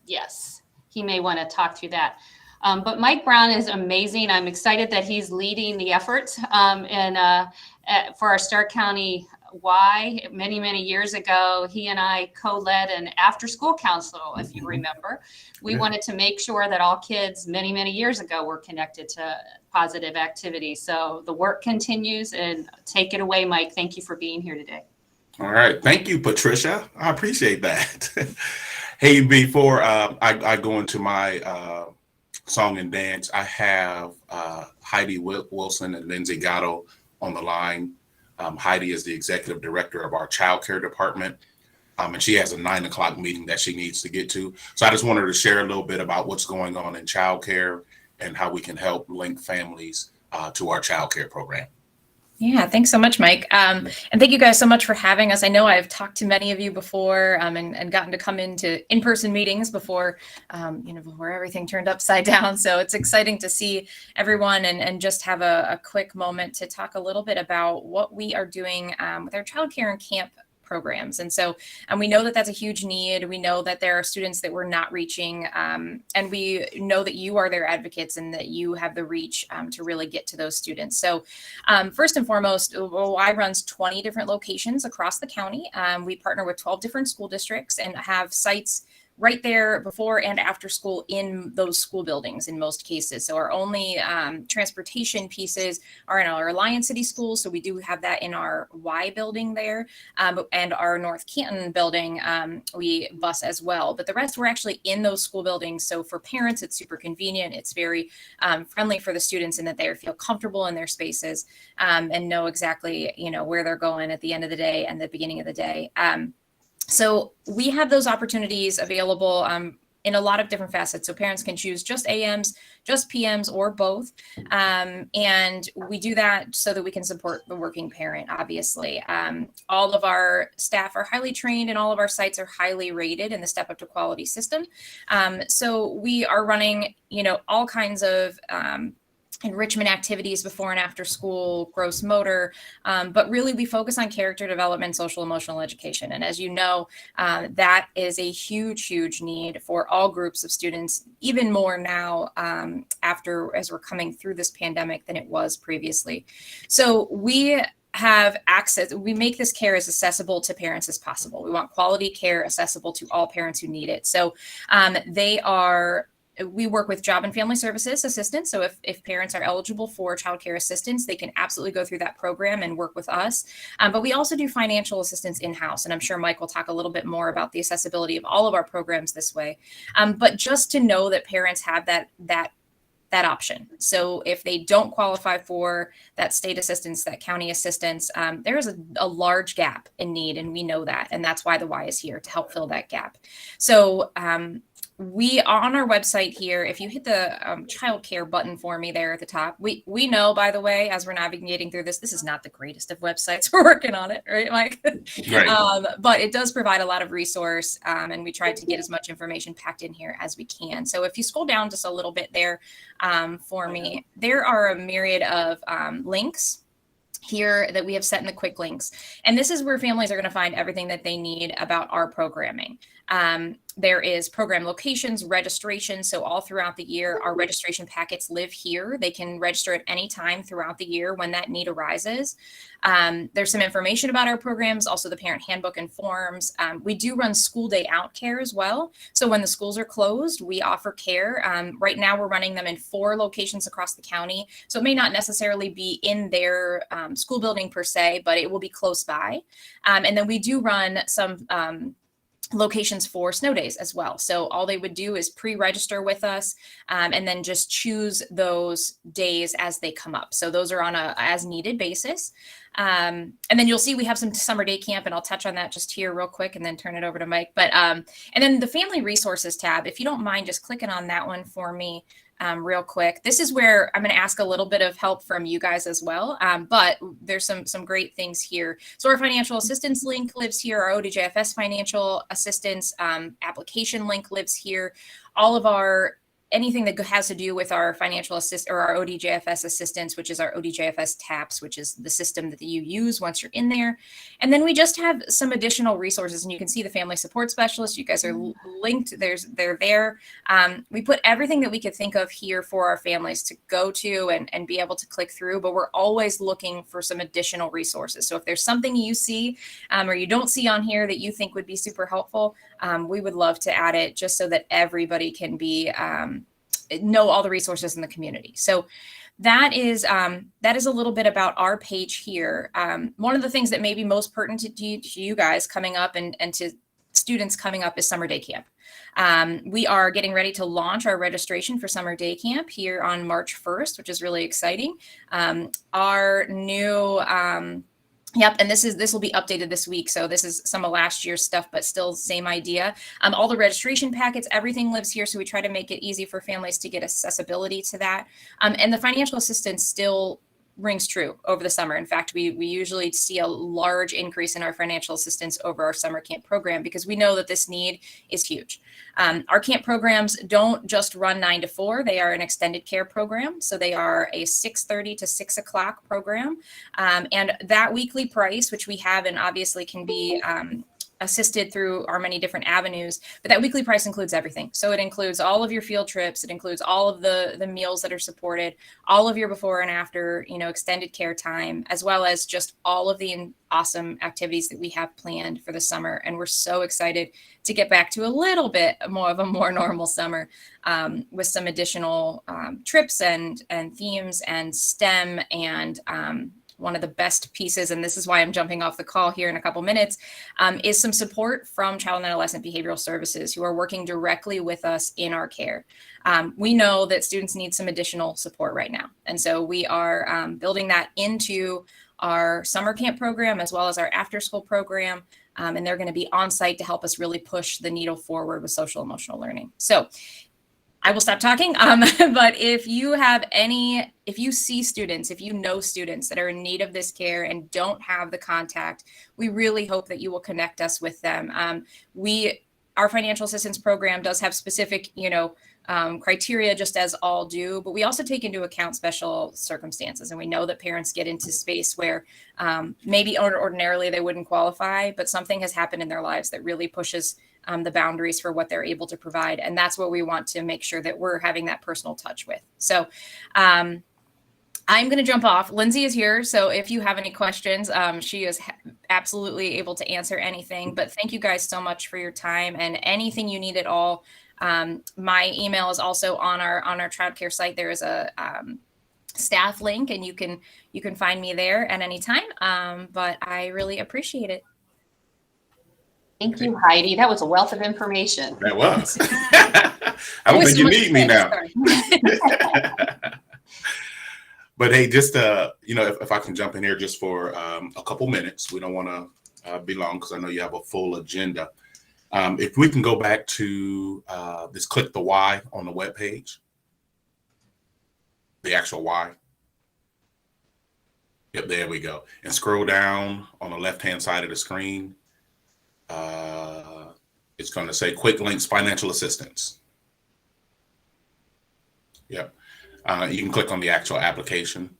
yes, he may want to talk through that. But Mike Brown is amazing. I'm excited that he's leading the efforts for our Stark County Y. Many, many years ago, he and I co-led an after-school council, if you remember. We wanted to make sure that all kids many, many years ago were connected to positive activity. So the work continues, and take it away, Mike. Thank you for being here today.
All right. Thank you, Patricia. I appreciate that. Hey, before I go into my song and dance, I have Heidi Wilson and Lindsay Gatto on the line. Heidi is the executive director of our child care department, and she has a 9 o'clock meeting that she needs to get to. So I just wanted to share a little bit about what's going on in child care and how we can help link families to our child care program.
Yeah, thanks so much, Mike. And thank you guys so much for having us. I know I've talked to many of you before and gotten to come into in-person meetings before, before everything turned upside down. So it's exciting to see everyone and just have a quick moment to talk a little bit about what we are doing with our childcare and camp programs. And so we know that that's a huge need. We know that there are students that we're not reaching, and we know that you are their advocates and that you have the reach to really get to those students. So first and foremost, Y runs 20 different locations across the county. We partner with 12 different school districts and have sites right there before and after school in those school buildings in most cases. So our only transportation pieces are in our Alliance City schools. So we do have that in our Y building there, and our North Canton building, we bus as well. But the rest, we're actually in those school buildings. So for parents, it's super convenient. It's very friendly for the students in that they feel comfortable in their spaces and know exactly, where they're going at the end of the day and the beginning of the day. So we have those opportunities available in a lot of different facets. So parents can choose just AMs, just PMs, or both. And we do that so that we can support the working parent, obviously. All of our staff are highly trained and all of our sites are highly rated in the Step Up to Quality system. So we are running, all kinds of enrichment activities before and after school, gross motor, but really we focus on character development, social emotional education. And as you know, that is a huge, huge need for all groups of students, even more now as we're coming through this pandemic than it was previously. So we have access, we make this care as accessible to parents as possible. We want quality care accessible to all parents who need it. So we work with job and family services assistance. So if parents are eligible for child care assistance, they can absolutely go through that program and work with us. But we also do financial assistance in-house. And I'm sure Mike will talk a little bit more about the accessibility of all of our programs this way. But just to know that parents have that option. So if they don't qualify for that state assistance, that county assistance, there is a large gap in need, and we know that. And that's why the Y is here, to help fill that gap. So we on our website here, if you hit the child care button for me there at the top, we know, by the way, as we're navigating through this is not the greatest of websites. We're working on it, right, Mike?
Right.
But it does provide a lot of resource, and we tried to get as much information packed in here as we can. So if you scroll down just a little bit there for me, there are a myriad of links here that we have set in the quick links. And this is where families are going to find everything that they need about our programming. There is program locations, registration. So all throughout the year, our registration packets live here. They can register at any time throughout the year when that need arises. There's some information about our programs, also the parent handbook and forms. We do run school day out care as well. So when the schools are closed, we offer care. Right now, we're running them in 4 locations across the county. So it may not necessarily be in their school building per se, but it will be close by. And then we do run some locations for snow days as well. So all they would do is pre-register with us and then just choose those days as they come up. So those are on a as needed basis. And then you'll see we have some summer day camp, and I'll touch on that just here real quick and then turn it over to Mike. But and then the family resources tab, if you don't mind just clicking on that one for me real quick. This is where I'm going to ask a little bit of help from you guys as well. But there's some great things here. So our financial assistance link lives here. Our ODJFS financial assistance application link lives here. All of our anything that has to do with our financial assist or our ODJFS assistance, which is our ODJFS TAPS, which is the system that you use once you're in there. And then we just have some additional resources, and you can see the family support specialist. You guys are linked. They're there. We put everything that we could think of here for our families to go to and be able to click through, but we're always looking for some additional resources. So if there's something you see or you don't see on here that you think would be super helpful, we would love to add it just so that everybody can be know all the resources in the community. So that is a little bit about our page here. One of the things that may be most pertinent to you guys coming up and to students coming up is summer day camp. We are getting ready to launch our registration for summer day camp here on March 1st, which is really exciting. Our new Yep, and this will be updated this week. So this is some of last year's stuff, but still same idea. All the registration packets, everything lives here. So we try to make it easy for families to get accessibility to that. And the financial assistance still rings true over the summer. In fact, we usually see a large increase in our financial assistance over our summer camp program because we know that this need is huge. Our camp programs don't just run 9 to 4. They are an extended care program. So they are a 6:30 to 6 o'clock program. And that weekly price, which we have and obviously can be assisted through our many different avenues, but that weekly price includes everything. So it includes all of your field trips. It includes all of the meals that are supported, all of your before and after, extended care time, as well as just all of the awesome activities that we have planned for the summer. And we're so excited to get back to a little bit more of a more normal summer with some additional trips and themes and STEM and one of the best pieces, and this is why I'm jumping off the call here in a couple minutes, is some support from Child and Adolescent Behavioral Services who are working directly with us in our care. We know that students need some additional support right now. And so we are building that into our summer camp program as well as our after school program. And they're going to be on site to help us really push the needle forward with social emotional learning. So I will stop talking. But if you see students, if you know students that are in need of this care and don't have the contact, we really hope that you will connect us with them. Our financial assistance program does have specific, criteria, just as all do, but we also take into account special circumstances. And we know that parents get into space where maybe ordinarily they wouldn't qualify, but something has happened in their lives that really pushes the boundaries for what they're able to provide. And that's what we want to make sure that we're having that personal touch with. So I'm going to jump off. Lindsay is here. So if you have any questions, she is absolutely able to answer anything. But thank you guys so much for your time, and anything you need at all. My email is also on our childcare site. There is a staff link, and you can find me there at any time. But I really appreciate it.
Thank you, Heidi. That was a wealth of information.
That was. I don't think you need me now. But hey, just if I can jump in here just for a couple minutes, we don't want to be long because I know you have a full agenda. If we can go back to this, click the Y on the webpage, the actual Y. Yep, there we go. And scroll down on the left-hand side of the screen. It's going to say Quick Links Financial Assistance. Yep. You can click on the actual application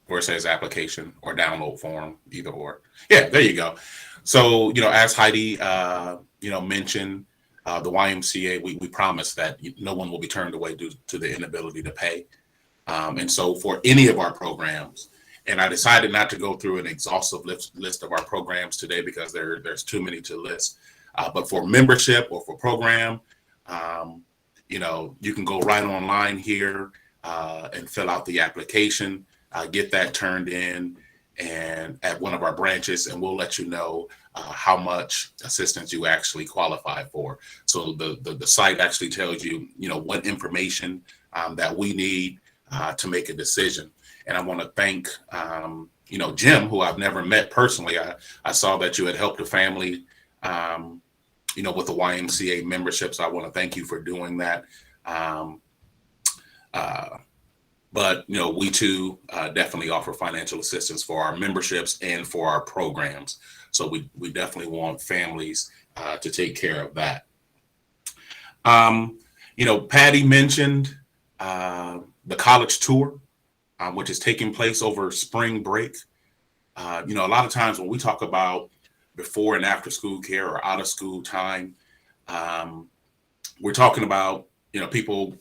where it says application or download form, either or. Yeah, there you go. So, as Heidi, mentioned, the YMCA, we promise that no one will be turned away due to the inability to pay. And so for any of our programs, and I decided not to go through an exhaustive list of our programs today because there's too many to list. But for membership or for program, you can go right online here and fill out the application, get that turned in and at one of our branches, and we'll let you know how much assistance you actually qualify for. So the site actually tells you, what information that we need to make a decision. And I want to thank, Jim, who I've never met personally. I saw that you had helped a family, with the YMCA membership. So I want to thank you for doing that. But, we too definitely offer financial assistance for our memberships and for our programs. So we definitely want families to take care of that. Patty mentioned the college tour, which is taking place over spring break. A lot of times when we talk about before and after school care or out of school time, we're talking about, people,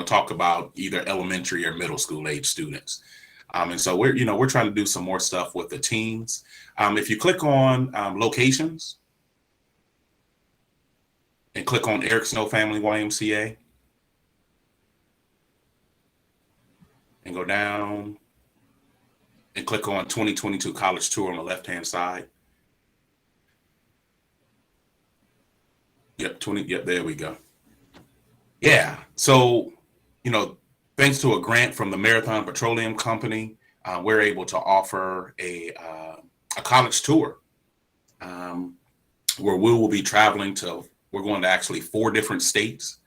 talk about either elementary or middle school age students. And so we're trying to do some more stuff with the teens. If you click on locations and click on Eric Snow Family YMCA and go down and click on 2022 College Tour on the left-hand side. Yep, there we go. Yeah, so, thanks to a grant from the Marathon Petroleum Company, we're able to offer a college tour where we will be traveling we're going to actually 4 different states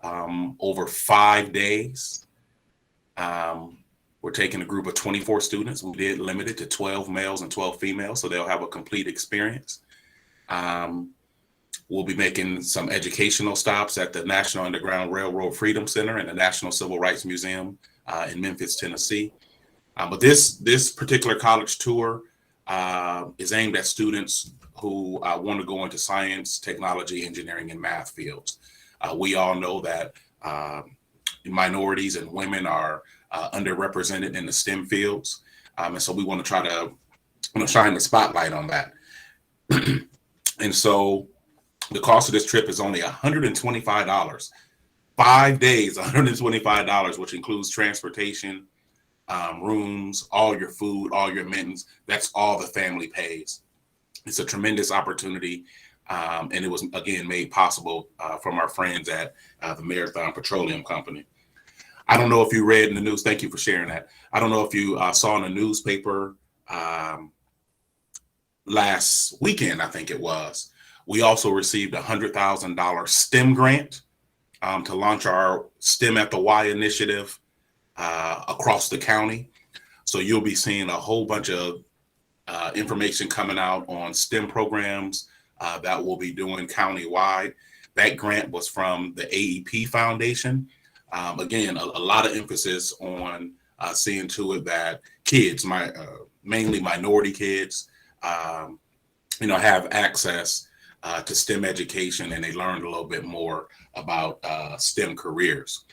over 5 days. We're taking a group of 24 students. We did limit it to 12 males and 12 females, so they'll have a complete experience. We'll be making some educational stops at the National Underground Railroad Freedom Center and the National Civil Rights Museum in Memphis, Tennessee. But this particular college tour is aimed at students who want to go into science, technology, engineering, and math fields. We all know that minorities and women are underrepresented in the STEM fields. And so we want to try to shine the spotlight on that. And so the cost of this trip is only $125. 5 days, $125, which includes transportation, rooms, all your food, all your mittens. That's all the family pays. It's a tremendous opportunity. And it was, again, made possible from our friends at the Marathon Petroleum Company. I don't know if you read in the news. Thank you for sharing that. I don't know if you saw in the newspaper last weekend, I think it was. We also received a $100,000 STEM grant to launch our STEM at the Y initiative across the county. So you'll be seeing a whole bunch of information coming out on STEM programs that we'll be doing countywide. That grant was from the AEP Foundation. Again, a lot of emphasis on seeing to it that kids, mainly minority kids, have access to STEM education, and they learned a little bit more about STEM careers.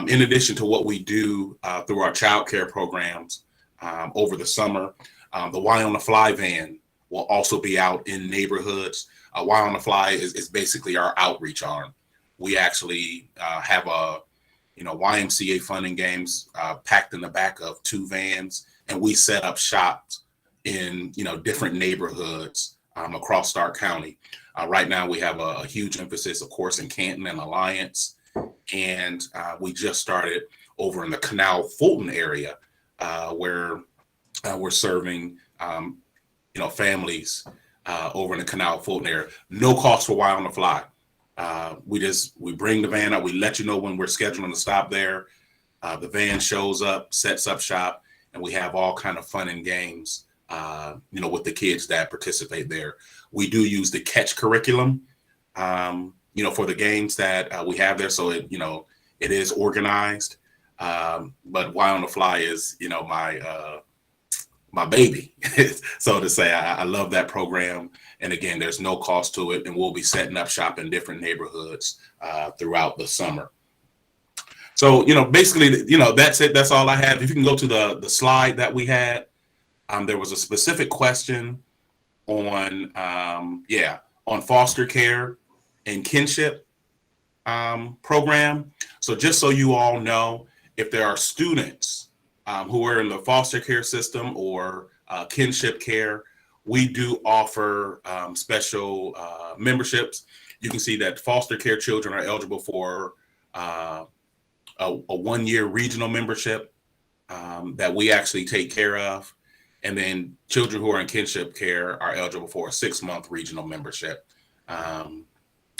In addition to what we do through our child care programs over the summer, the Y on the Fly van will also be out in neighborhoods. Y on the Fly is basically our outreach arm. We actually have a YMCA fun and games packed in the back of 2 vans, and we set up shops in different neighborhoods across Stark County. Right now we have a huge emphasis, of course, in Canton and Alliance, and we just started over in the Canal Fulton area where we're serving families over in the Canal Fulton area. No cost for Y on the Fly. We bring the van up. We let you know when we're scheduling to stop there. The van shows up, sets up shop, and we have all kind of fun and games, with the kids that participate there. We do use the Catch curriculum, for the games that we have there. So it is organized. But Y on the Fly is, my baby, so to say. I love that program. And again, there's no cost to it, and we'll be setting up shop in different neighborhoods throughout the summer. So, basically, that's it. That's all I have. If you can go to the slide that we had, there was a specific question on foster care and kinship program. So just so you all know, if there are students who are in the foster care system or kinship care, we do offer special memberships. You can see that foster care children are eligible for a 1-year regional membership that we actually take care of. And then children who are in kinship care are eligible for a 6-month regional membership. And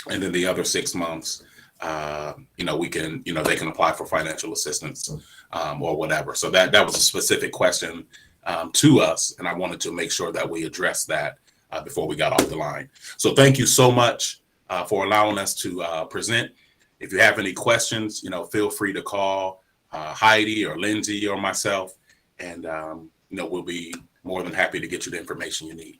then the other 6 months, they can apply for financial assistance or whatever. So that was a specific question to us, and I wanted to make sure that we addressed that before we got off the line. So thank you so much for allowing us to present. If you have any questions, feel free to call Heidi or Lindsay or myself, and we'll be more than happy to get you the information you need.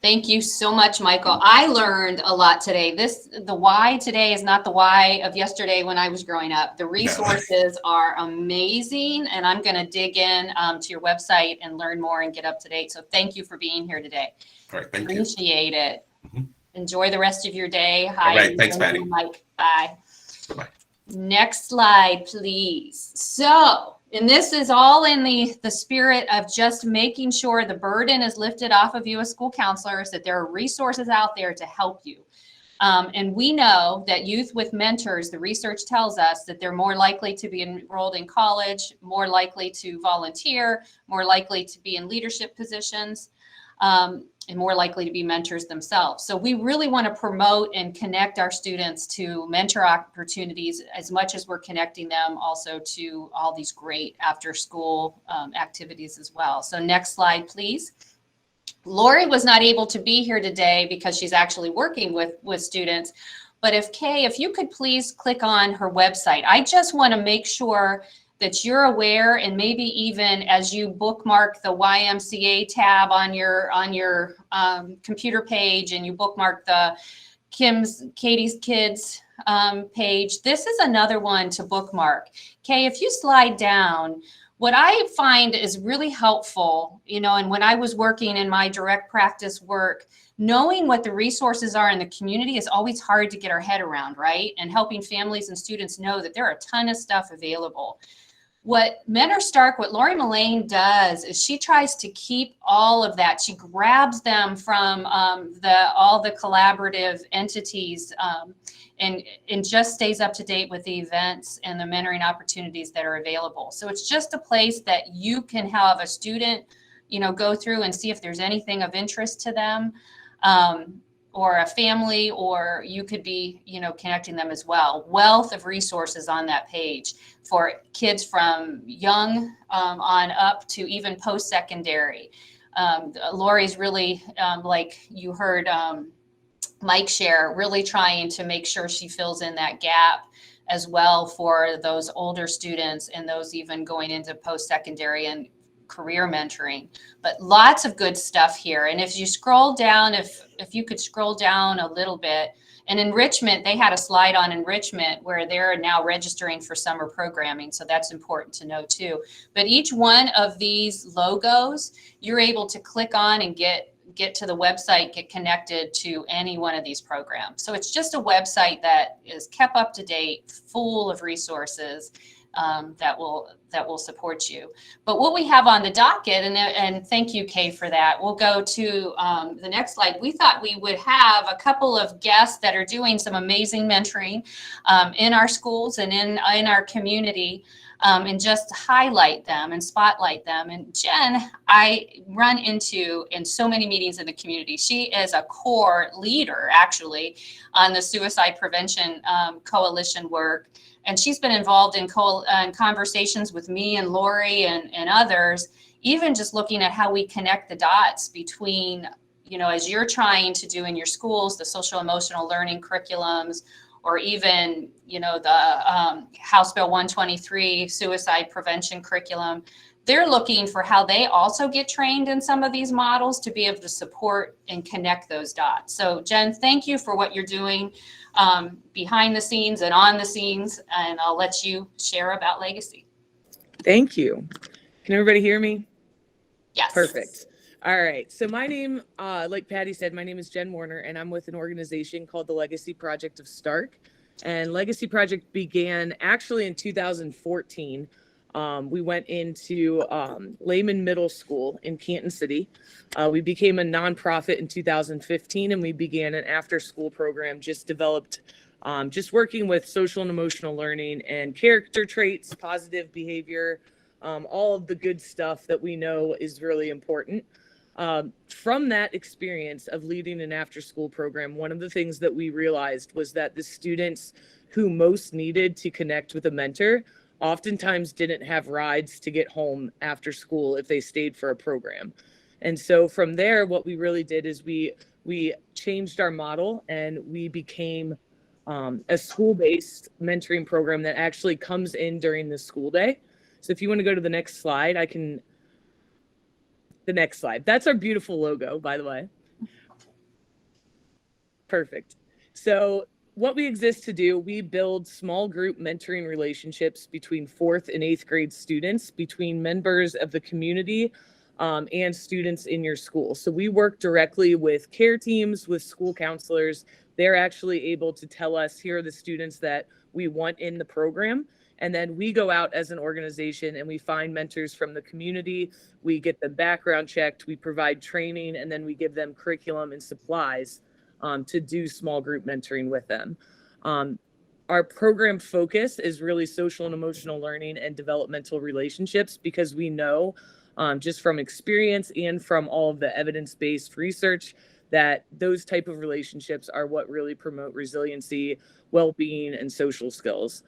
Thank you so much, Michael. I learned a lot today. The why today is not the why of yesterday when I was growing up. The resources are amazing, and I'm going to dig in to your website and learn more and get up to date. So thank you for being here today.
All right, thank you.
Appreciate it. Mm-hmm. Enjoy the rest of your day. Hi.
All right, thanks, Patty.
Mike. Bye.
Bye.
Next slide, please. So, and this is all in the spirit of just making sure the burden is lifted off of you as school counselors, that there are resources out there to help you. And we know that youth with mentors, the research tells us that they're more likely to be enrolled in college, more likely to volunteer, more likely to be in leadership positions, and more likely to be mentors themselves. So we really want to promote and connect our students to mentor opportunities as much as we're connecting them also to all these great after school activities as well. So next slide, please. Lori was not able to be here today because she's actually working with students. But if you could please click on her website. I just want to make sure that you're aware, and maybe even as you bookmark the YMCA tab on your computer page, and you bookmark the Katie's Kids page, this is another one to bookmark. Okay, if you slide down, what I find is really helpful, and when I was working in my direct practice work, knowing what the resources are in the community is always hard to get our head around, right? And helping families and students know that there are a ton of stuff available. What Mentor Stark, what Lori Mullane does is she tries to keep all of that. She grabs them from all the collaborative entities and just stays up to date with the events and the mentoring opportunities that are available. So it's just a place that you can have a student, go through and see if there's anything of interest to them, or a family, or you could be, connecting them as well. Wealth of resources on that page for kids from young on up to even post-secondary. Lori's really, like you heard Mike share, really trying to make sure she fills in that gap as well for those older students and those even going into post-secondary and career mentoring. But lots of good stuff here. And if you scroll down, if you could scroll down a little bit, and enrichment, they had a slide on enrichment where they're now registering for summer programming. So that's important to know too. But each one of these logos, you're able to click on and get to the website, get connected to any one of these programs. So it's just a website that is kept up to date, full of resources that will support you. But what we have on the docket, and thank you, Kay, for that. We'll go to the next slide. We thought we would have a couple of guests that are doing some amazing mentoring in our schools and in our community, and just highlight them and spotlight them. And Jen, I run into in so many meetings in the community. She is a core leader, actually, on the Suicide Prevention Coalition work. And she's been involved in conversations with me and Lori and others, even just looking at how we connect the dots between, as you're trying to do in your schools, the social emotional learning curriculums, or even, the House Bill 123 suicide prevention curriculum. They're looking for how they also get trained in some of these models to be able to support and connect those dots. So Jen, thank you for what you're doing behind the scenes and on the scenes, and I'll let you share about Legacy.
Thank you. Can everybody hear me?
Yes.
Perfect. All right. So my name, like Patty said, my name is Jen Warner, and I'm with an organization called the Legacy Project of Stark. And Legacy Project began actually in 2014. We went into Lehman Middle School in Canton City. We became a nonprofit in 2015, and we began an after-school program just developed, just working with social and emotional learning and character traits, positive behavior, all of the good stuff that we know is really important. From that experience of leading an after-school program, one of the things that we realized was that the students who most needed to connect with a mentor oftentimes didn't have rides to get home after school if they stayed for a program. And so from there, what we really did is we changed our model, and we became a school-based mentoring program that actually comes in during the school day. So if you want to go to the next slide, the next slide. That's our beautiful logo, by the way. Perfect. So what we exist to do, we build small group mentoring relationships between 4th and 8th grade students, between members of the community and students in your school. So we work directly with care teams, with school counselors. They're actually able to tell us, here are the students that we want in the program. And then we go out as an organization and we find mentors from the community. We get them background checked, we provide training, and then we give them curriculum and supplies to do small group mentoring with them. Our program focus is really social and emotional learning and developmental relationships, because we know just from experience and from all of the evidence-based research that those type of relationships are what really promote resiliency, well-being, and social skills.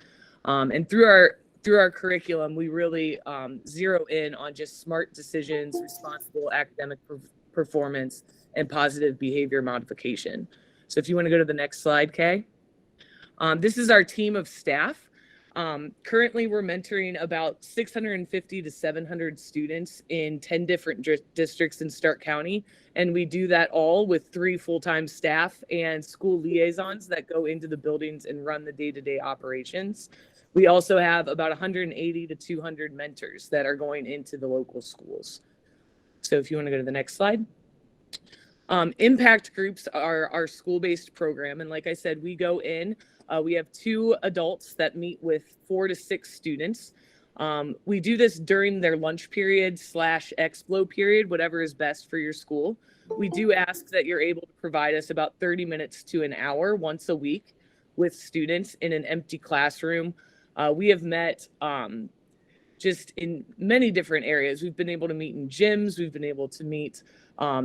And through our curriculum, we really zero in on just smart decisions, responsible academic performance, and positive behavior modification. So if you want to go to the next slide, Kay. This is our team of staff. Currently, we're mentoring about 650 to 700 students in 10 different districts in Stark County. And we do that all with 3 full-time staff and school liaisons that go into the buildings and run the day-to-day operations. We also have about 180 to 200 mentors that are going into the local schools. So if you want to go to the next slide. Impact groups are our school-based program. And like I said, we go in, we have 2 adults that meet with 4 to 6 students. We do this during their lunch period / explo period, whatever is best for your school. We do ask that you're able to provide us about 30 minutes to an hour once a week with students in an empty classroom. We have met just in many different areas. We've been able to meet in gyms. We've been able to meet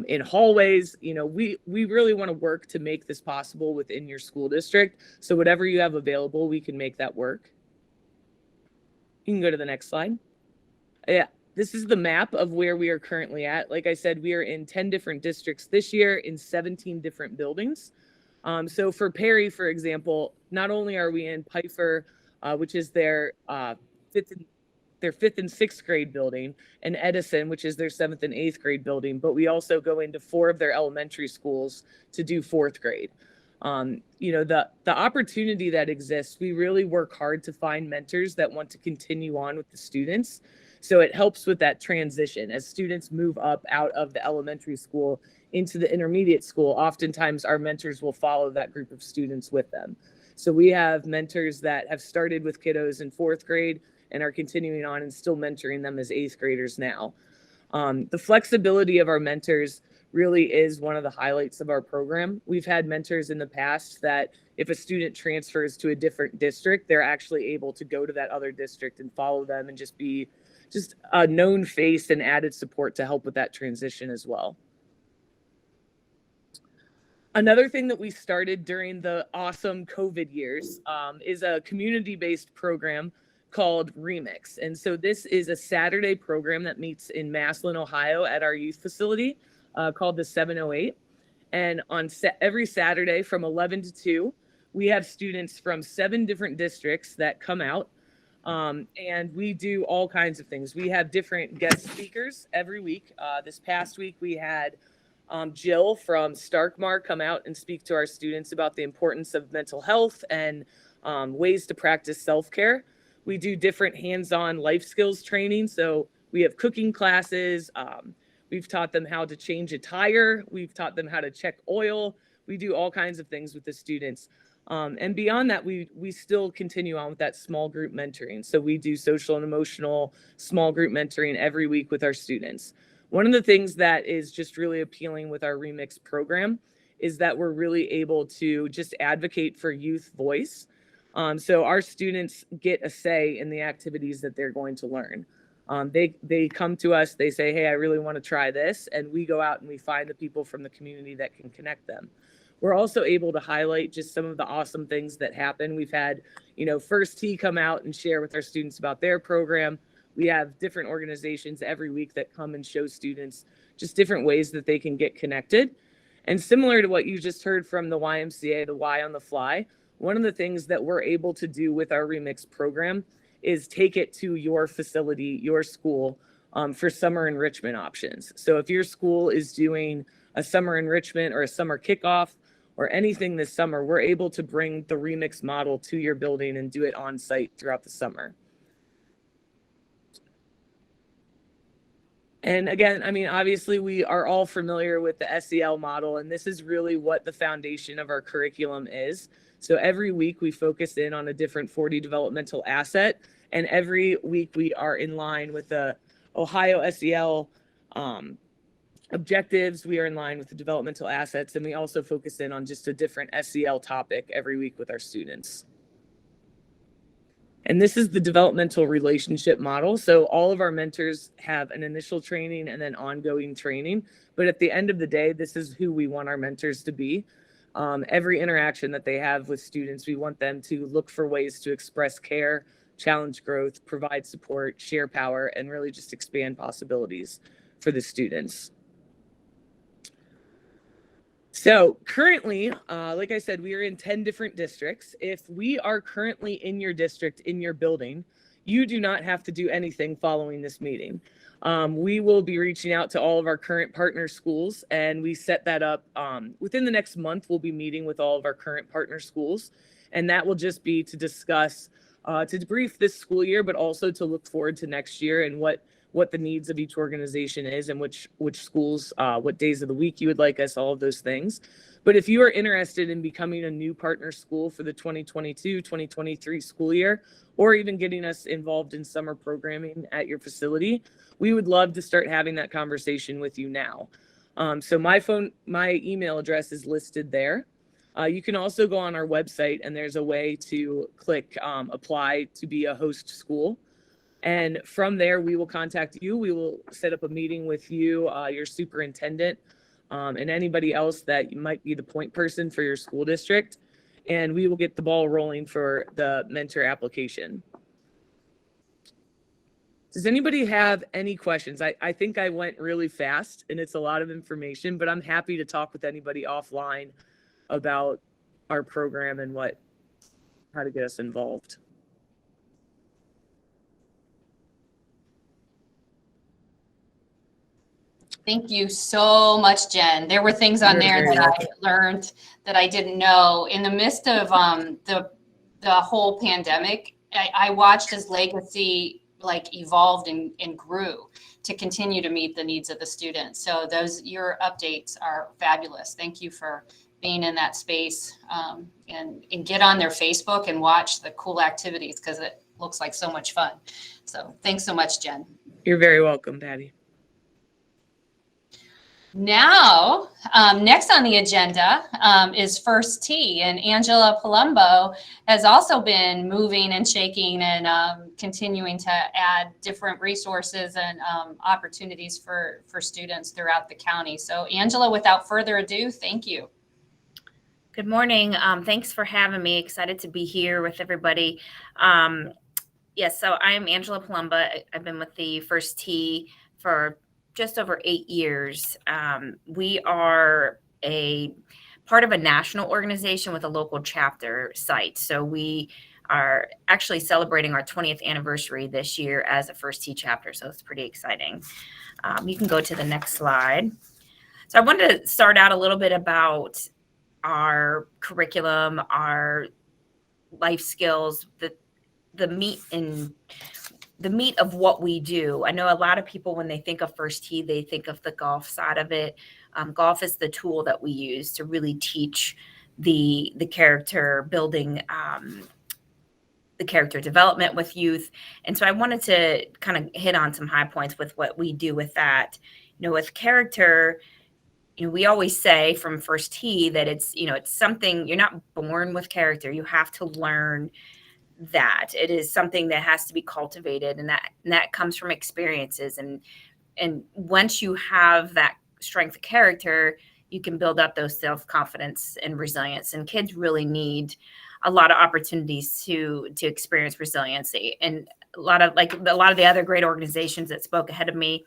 in hallways. You know, we really want to work to make this possible within your school district. So whatever you have available, we can make that work. You can go to the next slide. Yeah, this is the map of where we are currently at. Like I said, we are in 10 different districts this year in 17 different buildings. So for Perry, for example, not only are we in Pfeiffer, which is their fifth and sixth grade building, and Edison, which is their 7th and 8th grade building, but we also go into 4 of their elementary schools to do 4th grade. You know, the opportunity that exists, we really work hard to find mentors that want to continue on with the students. So it helps with that transition as students move up out of the elementary school into the intermediate school. Oftentimes our mentors will follow that group of students with them. So we have mentors that have started with kiddos in 4th grade and are continuing on and still mentoring them as 8th graders now. The flexibility of our mentors really is one of the highlights of our program. We've had mentors in the past that if a student transfers to a different district, they're actually able to go to that other district and follow them and just be a known face and added support to help with that transition as well. Another thing that we started during the awesome COVID years is a community-based program called Remix. And so this is a Saturday program that meets in Massillon, Ohio at our youth facility called the 708. And on every Saturday from 11 to 2, we have students from 7 different districts that come out. And we do all kinds of things. We have different guest speakers every week. This past week, we had Jill from Starkmar come out and speak to our students about the importance of mental health and ways to practice self-care. We do different hands-on life skills training. So we have cooking classes. We've taught them how to change a tire. We've taught them how to check oil. We do all kinds of things with the students. And beyond that, we still continue on with that small group mentoring. So we do social and emotional small group mentoring every week with our students. One of the things that is just really appealing with our Remix program is that we're really able to just advocate for youth voice. So our students get a say in the activities that they're going to learn. They come to us, they say, hey, I really want to try this. And we go out and we find the people from the community that can connect them. We're also able to highlight just some of the awesome things that happen. We've had, First Tee come out and share with our students about their program. We have different organizations every week that come and show students just different ways that they can get connected. And similar to what you just heard from the YMCA, the Y on the Fly, one of the things that we're able to do with our Remix program is take it to your facility, your school, for summer enrichment options. So if your school is doing a summer enrichment or a summer kickoff or anything this summer, we're able to bring the Remix model to your building and do it on site throughout the summer. And again, I mean, obviously we are all familiar with the SEL model, and this is really what the foundation of our curriculum is. So every week we focus in on a different 40 developmental asset, and every week we are in line with the Ohio SEL objectives. We are in line with the developmental assets, and we also focus in on just a different SEL topic every week with our students. And this is the developmental relationship model. So all of our mentors have an initial training and then ongoing training. But at the end of the day, this is who we want our mentors to be. Every interaction that they have with students, we want them to look for ways to express care, challenge growth, provide support, share power, and really just expand possibilities for the students. So currently, like I said, we are in 10 different districts. If we are currently in your district, in your building, you do not have to do anything following this meeting. We will be reaching out to all of our current partner schools, and we set that up within the next month. We'll be meeting with all of our current partner schools, and that will just be to discuss, to debrief this school year, but also to look forward to next year and what the needs of each organization is and which schools, what days of the week you would like us, all of those things. But if you are interested in becoming a new partner school for the 2022-2023 school year, or even getting us involved in summer programming at your facility, we would love to start having that conversation with you now. So my email address is listed there. You can also go on our website, and there's a way to click apply to be a host school. And from there, we will contact you. We will set up a meeting with you, your superintendent, and anybody else that might be the point person for your school district. And we will get the ball rolling for the mentor application. Does anybody have any questions? I think I went really fast and it's a lot of information, but I'm happy to talk with anybody offline about our program and how to get us involved.
Thank you so much, Jen. There were things on there that I learned that I didn't know. In the midst of the whole pandemic, I watched as Legacy evolved and grew to continue to meet the needs of the students. So your updates are fabulous. Thank you for being in that space, and get on their Facebook and watch the cool activities, because it looks like so much fun. So thanks so much, Jen.
You're very welcome, Patty.
Now, next on the agenda is First Tee, and Angela Palumbo has also been moving and shaking and continuing to add different resources and opportunities for students throughout the county. So Angela, without further ado, thank you.
Good morning. Thanks for having me. Excited to be here with everybody. Yes, so I'm Angela Palumbo. I've been with the First Tee for just over 8 years. We are a part of a national organization with a local chapter site. So we are actually celebrating our 20th anniversary this year as a First Tee chapter. So it's pretty exciting. You can go to the next slide. So I wanted to start out a little bit about our curriculum, our life skills, the meat of what we do. I know a lot of people, when they think of First Tee, they think of the golf side of it. Golf is the tool that we use to really teach the character building, the character development with youth. And so I wanted to kind of hit on some high points with what we do with that. With character, we always say from First Tee that it's something, you're not born with character. You have to learn that. It is something that has to be cultivated, and that comes from experiences. And once you have that strength of character, you can build up those self-confidence and resilience. And kids really need a lot of opportunities to experience resiliency. And a lot of the other great organizations that spoke ahead of me,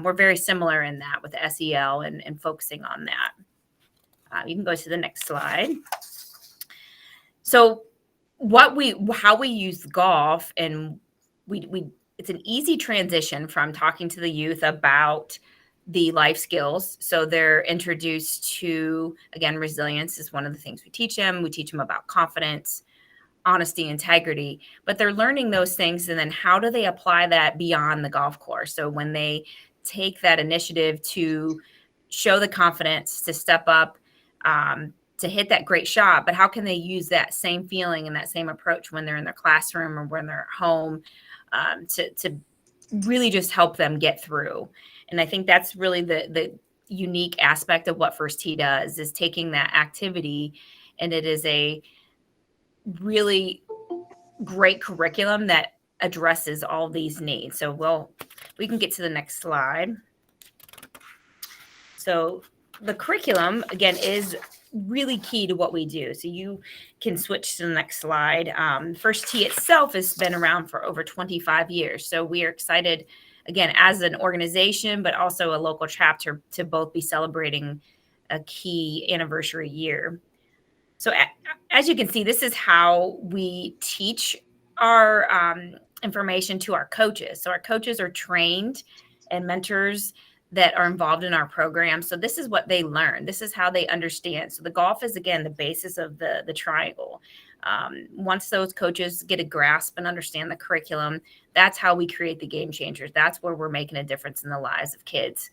we're very similar in that with SEL and focusing on that. You can go to the next slide. So how we use golf, and it's an easy transition from talking to the youth about the life skills. So they're introduced to, again, resilience is one of the things we teach them. We teach them about confidence, honesty, integrity, but they're learning those things. And then how do they apply that beyond the golf course? So when they take that initiative to show the confidence, to step up, to hit that great shot, but how can they use that same feeling and that same approach when they're in their classroom or when they're at home, to really just help them get through? And I think that's really the unique aspect of what First Tee does, is taking that activity, and it is a really great curriculum that addresses all these needs. So we can get to the next slide. So the curriculum, again, is really key to what we do. So you can switch to the next slide. First Tee itself has been around for over 25 years. So we are excited, again, as an organization, but also a local chapter, to both be celebrating a key anniversary year. So as you can see, this is how we teach our information to our coaches. So our coaches are trained and mentors that are involved in our program. So this is what they learn. This is how they understand. So the golf is, again, the basis of the triangle. Once those coaches get a grasp and understand the curriculum, that's how we create the game changers. That's where we're making a difference in the lives of kids.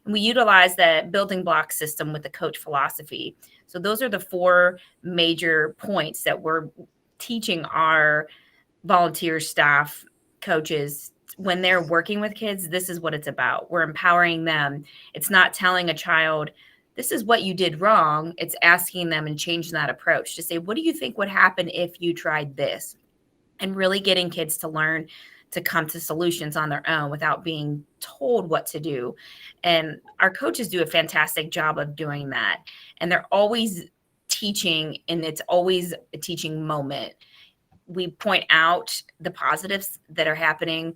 And we utilize that building block system with the coach philosophy. So those are the 4 major points that we're teaching our volunteer staff, coaches. When they're working with kids, this is what it's about. We're empowering them. It's not telling a child this is what you did wrong. It's asking them and changing that approach to say, what do you think would happen if you tried this? And really getting kids to learn to come to solutions on their own without being told what to do. And our coaches do a fantastic job of doing that. And they're always teaching, and it's always a teaching moment. We point out the positives that are happening.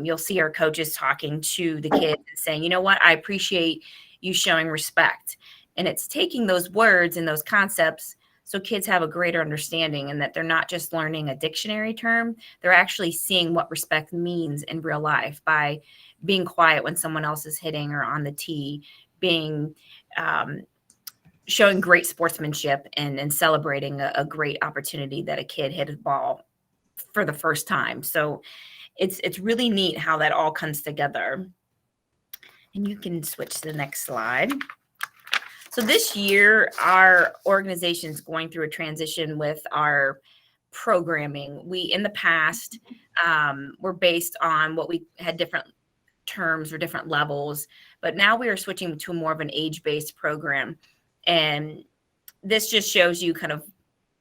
You'll see our coaches talking to the kids and saying, you know what, I appreciate you showing respect. And it's taking those words and those concepts so kids have a greater understanding, and that they're not just learning a dictionary term. They're actually seeing what respect means in real life by being quiet when someone else is hitting or on the tee, being showing great sportsmanship and celebrating a great opportunity that a kid hit a ball for the first time. So it's really neat how that all comes together. And you can switch to the next slide. So this year, our organization is going through a transition with our programming. We, in the past, were based on what we had different terms or different levels, but now we are switching to more of an age-based program. And this just shows you kind of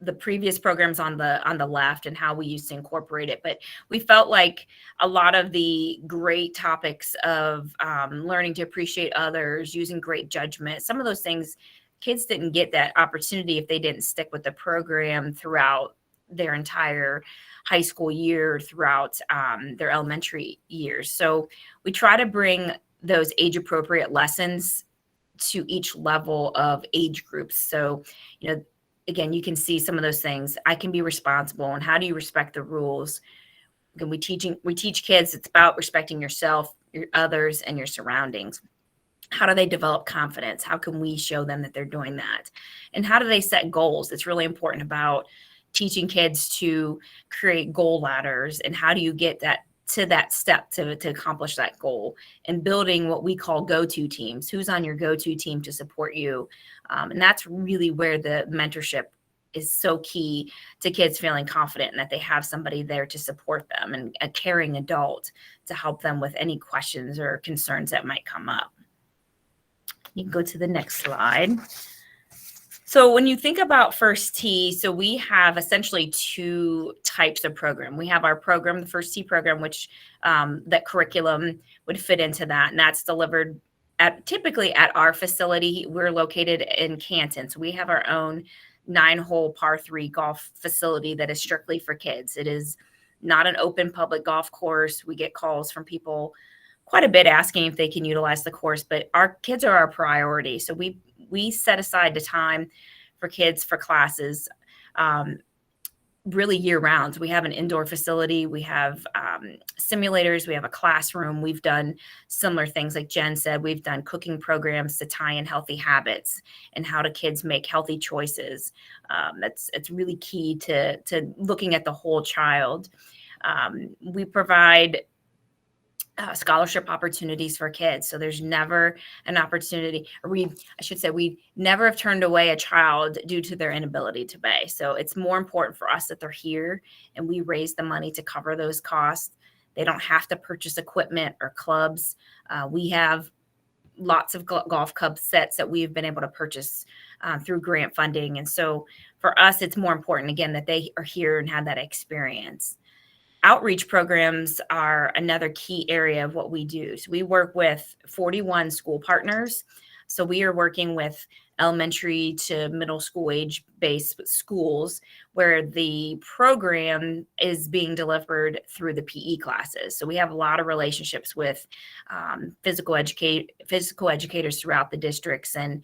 the previous programs on the left and how we used to incorporate it. But we felt like a lot of the great topics of learning to appreciate others, using great judgment, some of those things, kids didn't get that opportunity if they didn't stick with the program throughout their entire high school year, throughout their elementary years. So we try to bring those age appropriate lessons to each level of age groups. So, you know, again, you can see some of those things. I can be responsible, and how do you respect the rules? Again, we teach kids it's about respecting yourself, your others, and your surroundings. How do they develop confidence? How can we show them that they're doing that? And how do they set goals? It's really important about teaching kids to create goal ladders, and how do you get that to that step to accomplish that goal, and building what we call go-to teams. Who's on your go-to team to support you? And that's really where the mentorship is so key to kids feeling confident and that they have somebody there to support them, and a caring adult to help them with any questions or concerns that might come up. You can go to the next slide. So when you think about First Tee, so we have essentially two types of program. We have our program, the First Tee program, which that curriculum would fit into that, and that's delivered typically at our facility. We're located in Canton, so we have our own 9-hole par 3 golf facility that is strictly for kids. It is not an open public golf course. We get calls from people quite a bit asking if they can utilize the course, but our kids are our priority. So we set aside the time for kids for classes really year round. We have an indoor facility. We have simulators. We have a classroom. We've done similar things like Jen said. We've done cooking programs to tie in healthy habits and how do kids make healthy choices. It's really key to looking at the whole child. We provide scholarship opportunities for kids. So there's never an opportunity, or we never have turned away a child due to their inability to pay. So it's more important for us that they're here and we raise the money to cover those costs. They don't have to purchase equipment or clubs. We have lots of golf club sets that we've been able to purchase through grant funding. And so for us, it's more important, again, that they are here and have that experience. Outreach programs are another key area of what we do. So we work with 41 school partners. So we are working with elementary to middle school age-based schools where the program is being delivered through the PE classes. So we have a lot of relationships with physical educators throughout the districts, and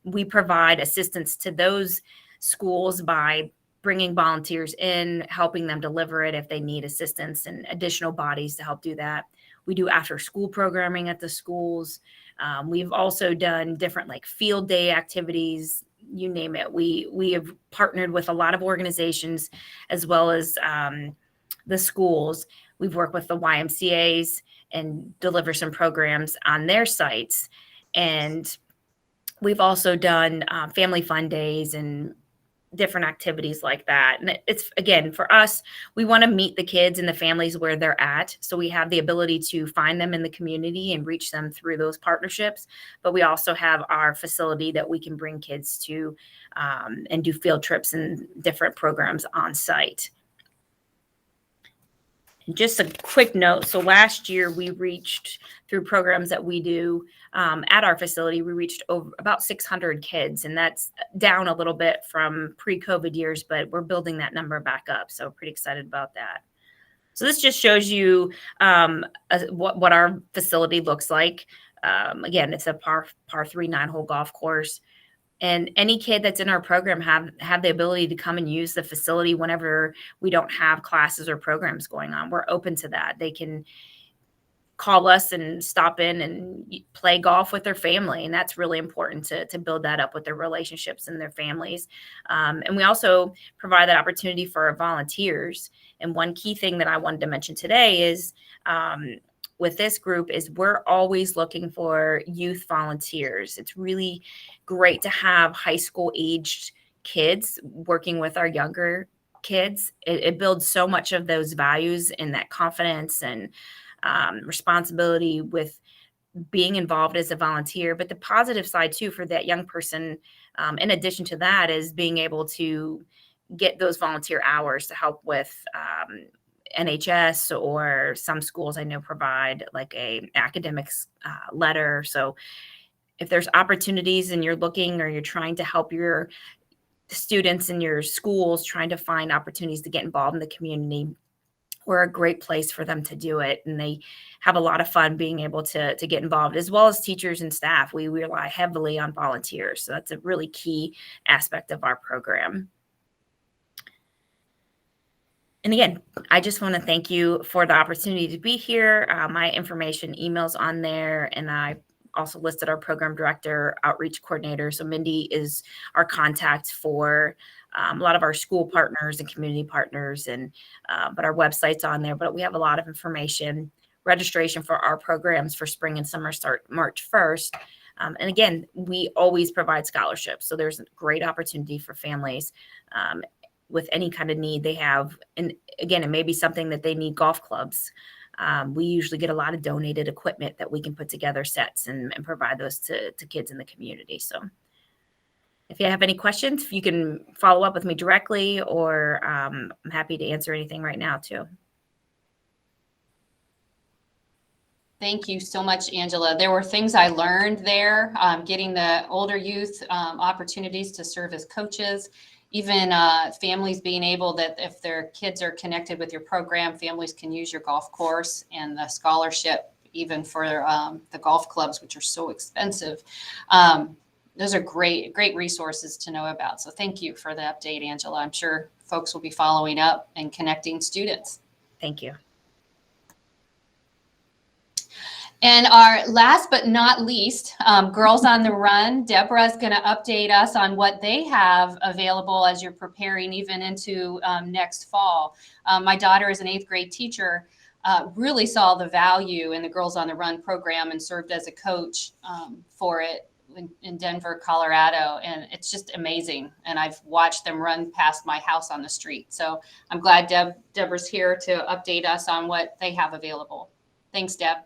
we provide assistance to those schools by bringing volunteers in, helping them deliver it if they need assistance and additional bodies to help do that. We do after school programming at the schools. We've also done different like field day activities, you name it. We have partnered with a lot of organizations as well as the schools. We've worked with the YMCAs and deliver some programs on their sites. And we've also done family fun days and different activities like that. And it's, again, for us, we want to meet the kids and the families where they're at. So we have the ability to find them in the community and reach them through those partnerships. But we also have our facility that we can bring kids to and do field trips and different programs on site. Just a quick note. So last year we reached, through programs that we do at our facility, we reached over about 600 kids, and that's down a little bit from pre-COVID years, but we're building that number back up. So pretty excited about that. So this just shows you what our facility looks like. Again, it's a par 3 9-hole golf course. And any kid that's in our program have the ability to come and use the facility whenever we don't have classes or programs going on. We're open to that. They can call us and stop in and play golf with their family. And that's really important to build that up with their relationships and their families. And we also provide that opportunity for our volunteers. And one key thing that I wanted to mention today is with this group is we're always looking for youth volunteers. It's really great to have high school aged kids working with our younger kids. It builds so much of those values and that confidence and responsibility with being involved as a volunteer. But the positive side too for that young person, in addition to that, is being able to get those volunteer hours to help with NHS, or some schools I know provide like a academics letter. So if there's opportunities and you're looking or you're trying to help your students in your schools, trying to find opportunities to get involved in the community, we're a great place for them to do it. And they have a lot of fun being able to get involved, as well as teachers and staff. We rely heavily on volunteers. So that's a really key aspect of our program. And again, I just want to thank you for the opportunity to be here. My information, emails on there, and I also listed our program director, outreach coordinator. So Mindy is our contact for a lot of our school partners and community partners, and but our website's on there. But we have a lot of information. Registration for our programs for spring and summer start March 1st. And again, we always provide scholarships. So there's a great opportunity for families with any kind of need they have. And again, it may be something that they need golf clubs. We usually get a lot of donated equipment that we can put together sets and provide those to kids in the community. So if you have any questions, you can follow up with me directly, or I'm happy to answer anything right now too.
Thank you so much, Angela. There were things I learned there, getting the older youth opportunities to serve as coaches. Even families being able that if their kids are connected with your program, families can use your golf course and the scholarship, even for the golf clubs, which are so expensive. Those are great resources to know about. So thank you for the update, Angela. I'm sure folks will be following up and connecting students.
Thank you.
And our last but not least, Girls on the Run. Deborah is going to update us on what they have available as you're preparing even into next fall. My daughter is an 8th grade teacher, really saw the value in the Girls on the Run program and served as a coach for it in Denver, Colorado. And it's just amazing. And I've watched them run past my house on the street. So I'm glad Deborah's here to update us on what they have available. Thanks, Deb.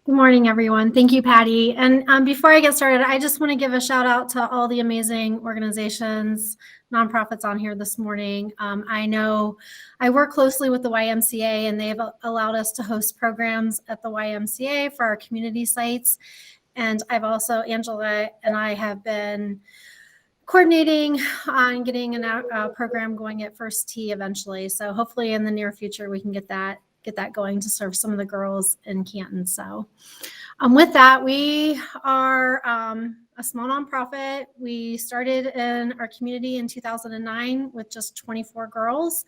Good morning, everyone. Thank you, Patty. And before I get started, I just want to give a shout out to all the amazing organizations, nonprofits on here this morning. I know I work closely with the YMCA, and they've allowed us to host programs at the YMCA for our community sites. And I've also, Angela and I have been coordinating on getting a program going at First Tee eventually. So hopefully in the near future, we can get that going to serve some of the girls in Canton. So with that, we are a small nonprofit. We started in our community in 2009 with just 24 girls.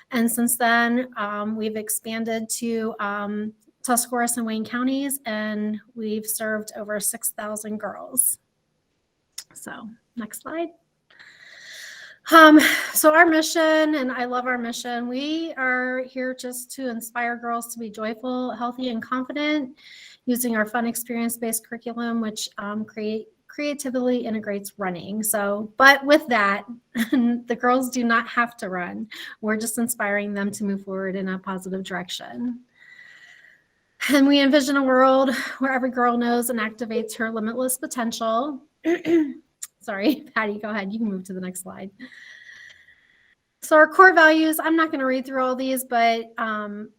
And since then, we've expanded to Tuscarawas and Wayne counties, and we've served over 6,000 girls. So next slide. So our mission, and I love our mission, we are here just to inspire girls to be joyful, healthy, and confident using our fun experience-based curriculum, which creatively integrates running. So, but with that, the girls do not have to run. We're just inspiring them to move forward in a positive direction. And we envision a world where every girl knows and activates her limitless potential. Sorry, Patty, go ahead. You can move to the next slide. So our core values, I'm not going to read through all these, but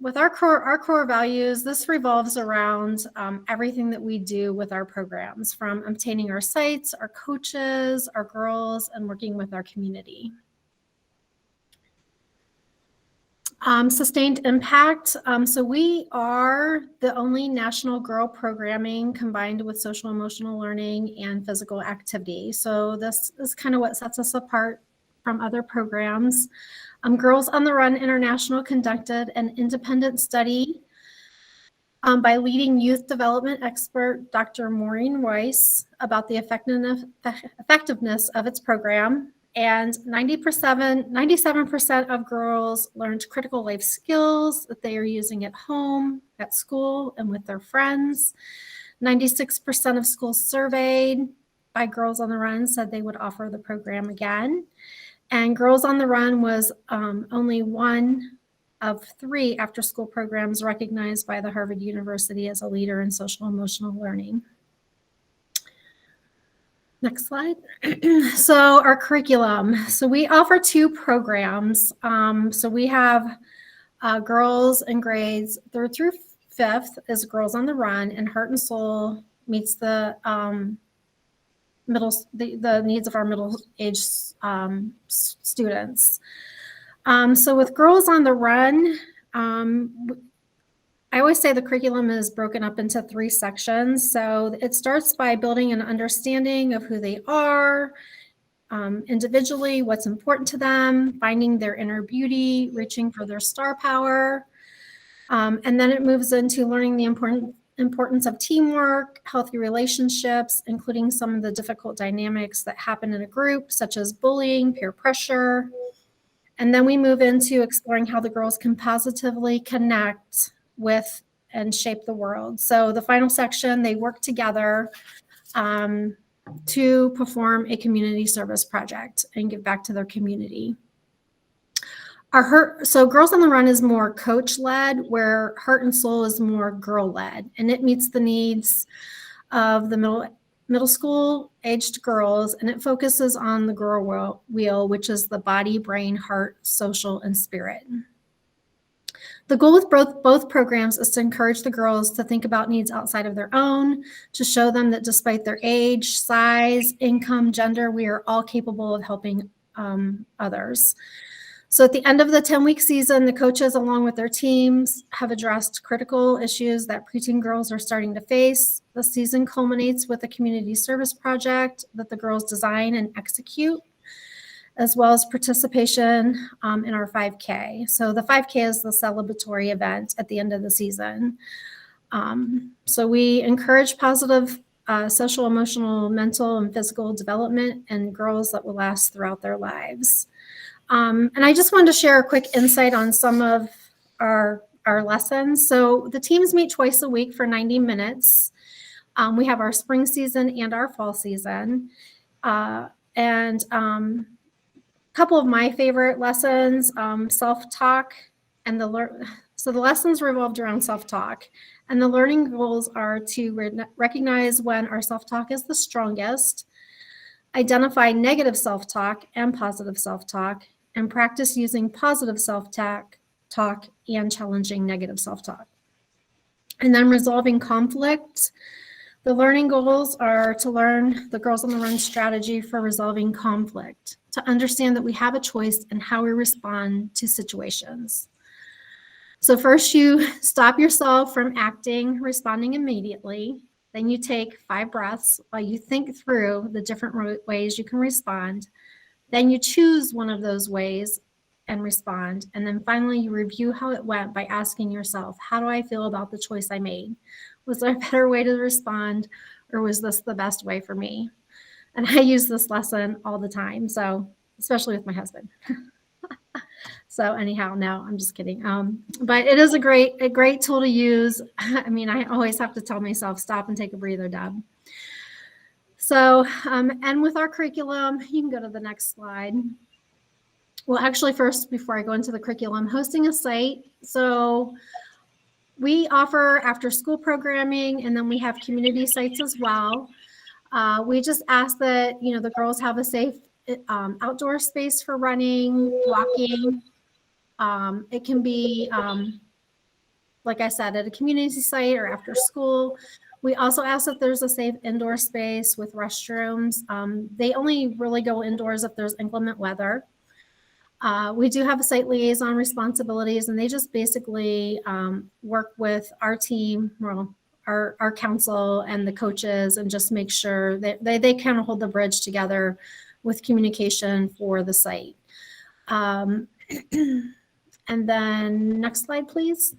with our core values, this revolves around everything that we do with our programs, from obtaining our sites, our coaches, our girls, and working with our community. Sustained impact. So we are the only national girl programming combined with social emotional learning and physical activity. So this is kind of what sets us apart from other programs. Girls on the Run International conducted an independent study by leading youth development expert Dr. Maureen Royce about the effectiveness of its program. And 97% of girls learned critical life skills that they are using at home, at school, and with their friends. 96% of schools surveyed by Girls on the Run said they would offer the program again. And Girls on the Run was only one of 3 after-school programs recognized by the Harvard University as a leader in social emotional learning. Next slide. So our curriculum. So we offer 2 programs. So we have girls in grades 3rd through 5th is Girls on the Run, and Heart and Soul meets the needs of our middle-aged students. So with Girls on the Run, I always say the curriculum is broken up into 3 sections. So it starts by building an understanding of who they are, individually, what's important to them, finding their inner beauty, reaching for their star power. And then it moves into learning the importance of teamwork, healthy relationships, including some of the difficult dynamics that happen in a group, such as bullying, peer pressure. And then we move into exploring how the girls can positively connect with and shape the world. So the final section, they work together to perform a community service project and give back to their community. So Girls on the Run is more coach-led, where Heart and Soul is more girl-led, and it meets the needs of the middle school aged girls, and it focuses on the girl wheel, which is the body, brain, heart, social, and spirit. The goal with both programs is to encourage the girls to think about needs outside of their own, to show them that despite their age, size, income, gender, we are all capable of helping others. So at the end of the 10-week season, the coaches, along with their teams, have addressed critical issues that preteen girls are starting to face. The season culminates with a community service project that the girls design and execute, as well as participation in our 5K. So the 5K is the celebratory event at the end of the season. So we encourage positive social, emotional, mental, and physical development in girls that will last throughout their lives. And I just wanted to share a quick insight on some of our lessons. So the teams meet twice a week for 90 minutes. We have our spring season and our fall season. And couple of my favorite lessons, self-talk, and so the lessons revolved around self-talk, and the learning goals are to recognize when our self-talk is the strongest, identify negative self-talk and positive self-talk, and practice using positive self-talk and challenging negative self-talk. And then resolving conflict. The learning goals are to learn the Girls on the Run strategy for resolving conflict, to understand that we have a choice in how we respond to situations. So first you stop yourself from responding immediately. Then you take 5 breaths while you think through the different ways you can respond. Then you choose one of those ways and respond. And then finally you review how it went by asking yourself, how do I feel about the choice I made? Was there a better way to respond, or was this the best way for me? And I use this lesson all the time, so especially with my husband. So anyhow, no, I'm just kidding. But it is a great tool to use. I mean, I always have to tell myself, stop and take a breather, Deb. So, and with our curriculum, you can go to the next slide. Well, actually, first, before I go into the curriculum, hosting a site. So we offer after school programming, and then we have community sites as well. We just ask that, you know, the girls have a safe outdoor space for running, walking. It can be, like I said, at a community site or after school. We also ask that there's a safe indoor space with restrooms. They only really go indoors if there's inclement weather. We do have a site liaison responsibilities, and they just basically work with our team, well, our council and the coaches, and just make sure that they kind of hold the bridge together with communication for the site. And then next slide, please.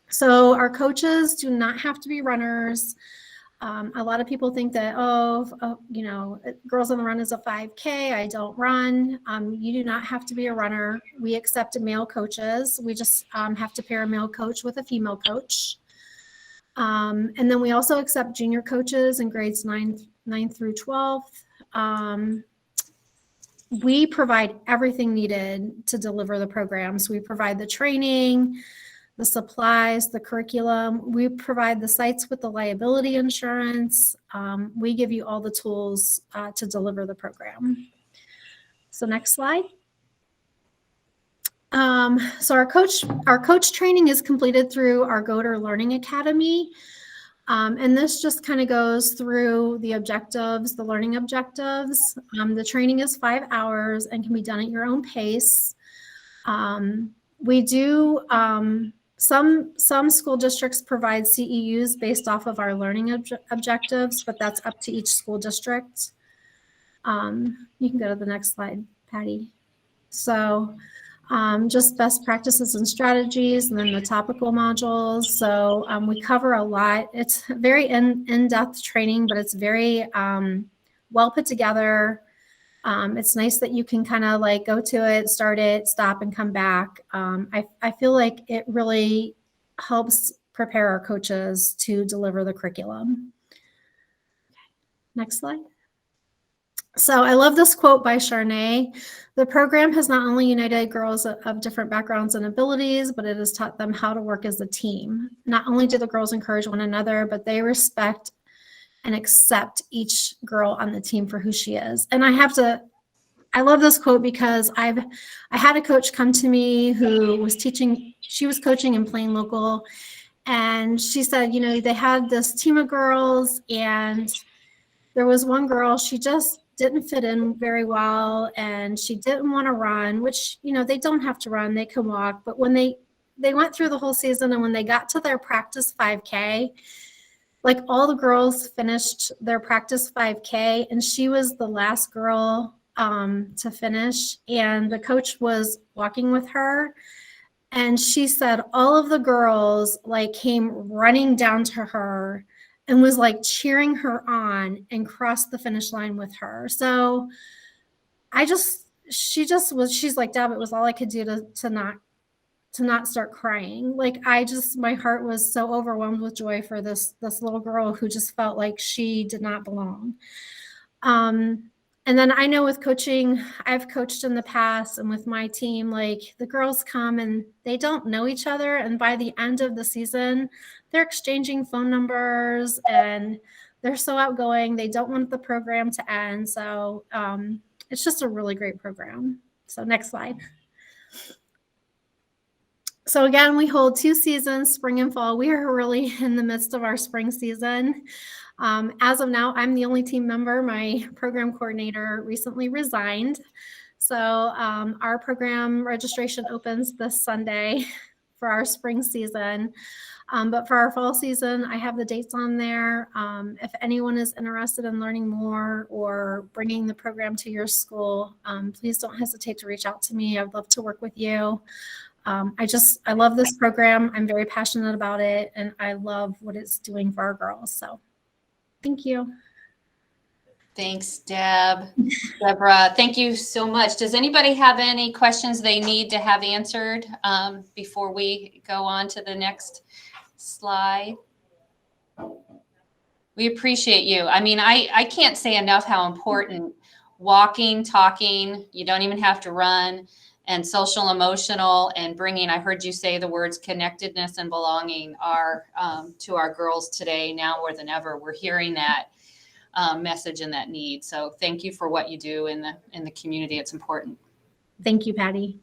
So our coaches do not have to be runners. A lot of people think that, you know, Girls on the Run is a 5K. I don't run. You do not have to be a runner. We accept male coaches. We just have to pair a male coach with a female coach. And then we also accept junior coaches in grades 9 through 12. We provide everything needed to deliver the programs. We provide the training, the supplies, the curriculum. We provide the sites with the liability insurance. We give you all the tools to deliver the program. So next slide. So our coach training is completed through our Goder Learning Academy. And this just kind of goes through the objectives, the learning objectives. The training is 5 hours and can be done at your own pace. We do, some school districts provide CEUs based off of our learning objectives, but that's up to each school district. You can go to the next slide, Patty. So just best practices and strategies, and then the topical modules. So we cover a lot. It's very in-depth training, but it's very well put together. It's nice that you can kind of like go to it, start it, stop, and come back. I feel like it really helps prepare our coaches to deliver the curriculum. Next slide. So I love this quote by Charnay. The program has not only united girls of different backgrounds and abilities, but it has taught them how to work as a team. Not only do the girls encourage one another, but they respect and accept each girl on the team for who she is. And I love this quote because I had a coach come to me who was teaching, she was coaching in Plain Local, and she said, you know, they had this team of girls, and there was one girl, she just didn't fit in very well, and she didn't want to run, which, you know, they don't have to run, they can walk. But when they went through the whole season, and when they got to their practice 5K, like all the girls finished their practice 5K, and she was the last girl to finish. And the coach was walking with her, and she said all of the girls like came running down to her and was like cheering her on and crossed the finish line with her. So she's like, Deb, it was all I could do to not start crying. Like my heart was so overwhelmed with joy for this little girl who just felt like she did not belong. And then I know with coaching, I've coached in the past, and with my team, like the girls come and they don't know each other. And by the end of the season, they're exchanging phone numbers and they're so outgoing. They don't want the program to end. So it's just a really great program. So next slide. So again, we hold 2 seasons, spring and fall. We are really in the midst of our spring season. As of now, I'm the only team member. My program coordinator recently resigned. So our program registration opens this Sunday for our spring season. But for our fall season, I have the dates on there. If anyone is interested in learning more or bringing the program to your school, please don't hesitate to reach out to me. I'd love to work with you. I love this program. I'm very passionate about it, and I love what it's doing for our girls. So thank you.
Thanks, Deb. Deborah, thank you so much. Does anybody have any questions they need to have answered before we go on to the next slide? We appreciate you. I mean, I can't say enough how important walking, talking, you don't even have to run, and social, emotional, and bringing, I heard you say the words connectedness and belonging are to our girls today, now more than ever. We're hearing that message and that need. So thank you for what you do in the community. It's important.
Thank you, Patty.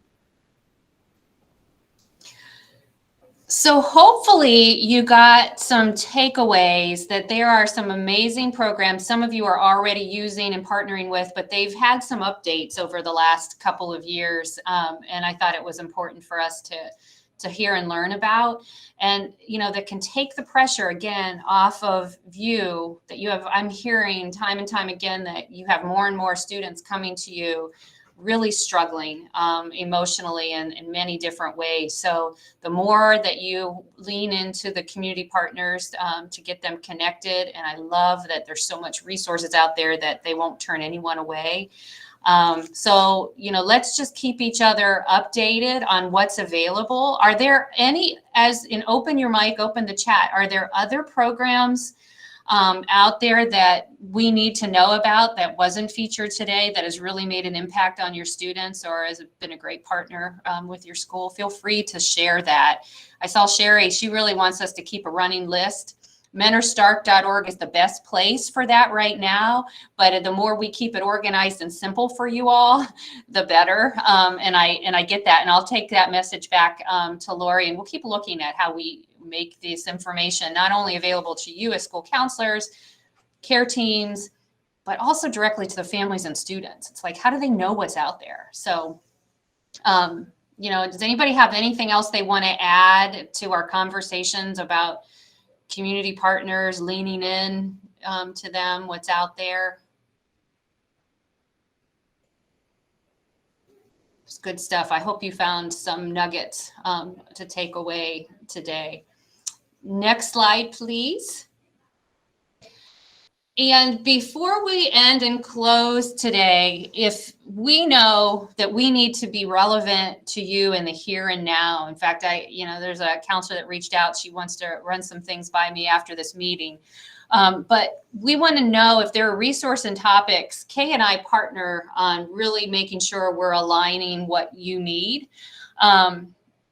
So hopefully you got some takeaways that there are some amazing programs some of you are already using and partnering with, but they've had some updates over the last couple of years. And I thought it was important for us to hear and learn about, and that can take the pressure again off of you that you have. I'm hearing time and time again that you have more and more students coming to you really struggling emotionally and in many different ways. So the more that you lean into the community partners to get them connected, and I love that there's so much resources out there that they won't turn anyone away. So, let's just keep each other updated on what's available. Are there any, open your mic, open the chat, are there other programs out there that we need to know about that wasn't featured today that has really made an impact on your students or has been a great partner with your school? Feel free to share that. I saw Sherry, she really wants us to keep a running list. Mentorstark.org is the best place for that right now, but the more we keep it organized and simple for you all, the better. And I get that, and I'll take that message back to Lori, and we'll keep looking at how we make this information not only available to you as school counselors, care teams, but also directly to the families and students. It's like, how do they know what's out there? So, does anybody have anything else they want to add to our conversations about community partners, leaning in to them, what's out there? It's good stuff. I hope you found some nuggets to take away today. Next slide, please. And before we end and close today, if we know that we need to be relevant to you in the here and now. In fact, there's a counselor that reached out. She wants to run some things by me after this meeting. But we want to know if there are resources and topics. Kay and I partner on really making sure we're aligning what you need.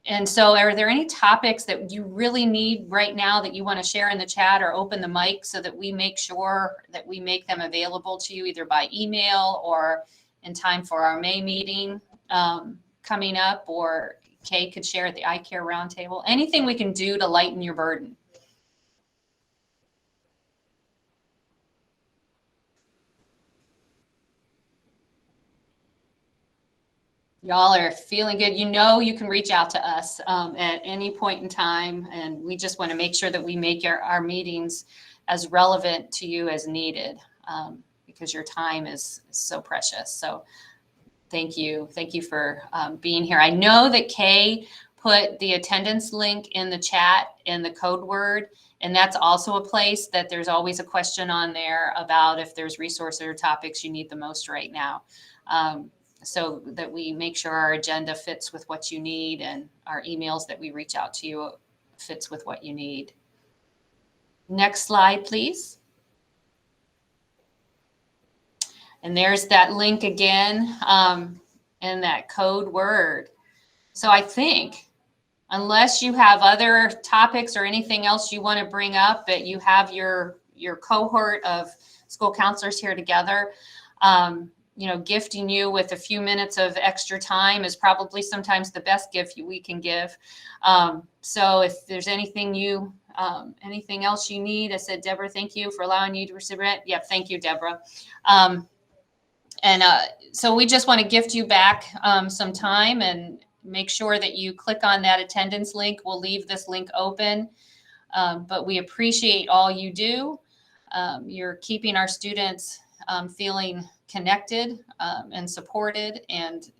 And so are there any topics that you really need right now that you want to share in the chat or open the mic so that we make sure that we make them available to you either by email or in time for our May meeting coming up, or Kay could share at the iCARE roundtable? Anything we can do to lighten your burden? Y'all are feeling good. You can reach out to us at any point in time, and we just want to make sure that we make our meetings as relevant to you as needed because your time is so precious. So thank you. Thank you for being here. I know that Kay put the attendance link in the chat in the code word, and that's also a place that there's always a question on there about if there's resources or topics you need the most right now. So that we make sure our agenda fits with what you need and our emails that we reach out to you fits with what you need. Next slide, please. And there's that link again and that code word. So I think unless you have other topics or anything else you want to bring up, that you have your cohort of school counselors here together, gifting you with a few minutes of extra time is probably sometimes the best gift we can give. So if there's anything else you need, I said, Deborah, thank you for allowing you to receive it. Yeah, thank you, Deborah. So we just want to gift you back some time and make sure that you click on that attendance link. We'll leave this link open, but we appreciate all you do. You're keeping our students feeling connected and supported and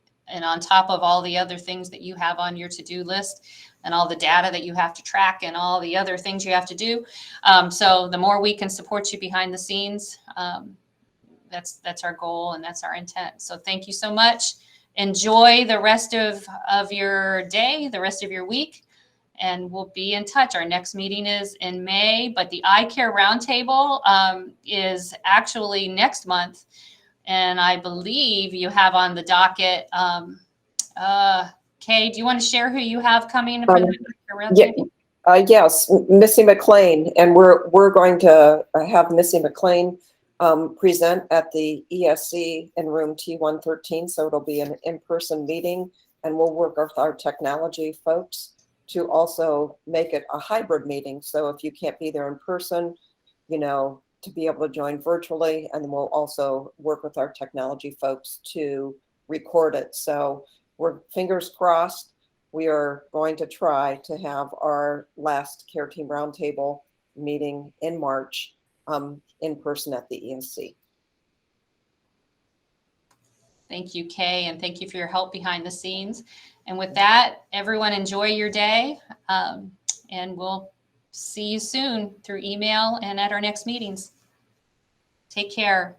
on top of all the other things that you have on your to-do list and all the data that you have to track and all the other things you have to do. So the more we can support you behind the scenes, that's our goal and that's our intent. So thank you so much. Enjoy the rest of your day, the rest of your week, and we'll be in touch. Our next meeting is in May, but the iCARE Roundtable is actually next month. And I believe you have on the docket, Kay, do you want to share who you have coming for the iCARE Roundtable?
Yes, Missy McLean, and we're going to have Missy McLean present at the ESC in room T113. So it'll be an in-person meeting, and we'll work with our technology folks to also make it a hybrid meeting. So if you can't be there in person, to be able to join virtually, and then we'll also work with our technology folks to record it. So we're fingers crossed. We are going to try to have our last Care Team Roundtable meeting in March in person at the ESC.
Thank you, Kay, and thank you for your help behind the scenes. And with that, everyone enjoy your day, and we'll see you soon through email and at our next meetings. Take care.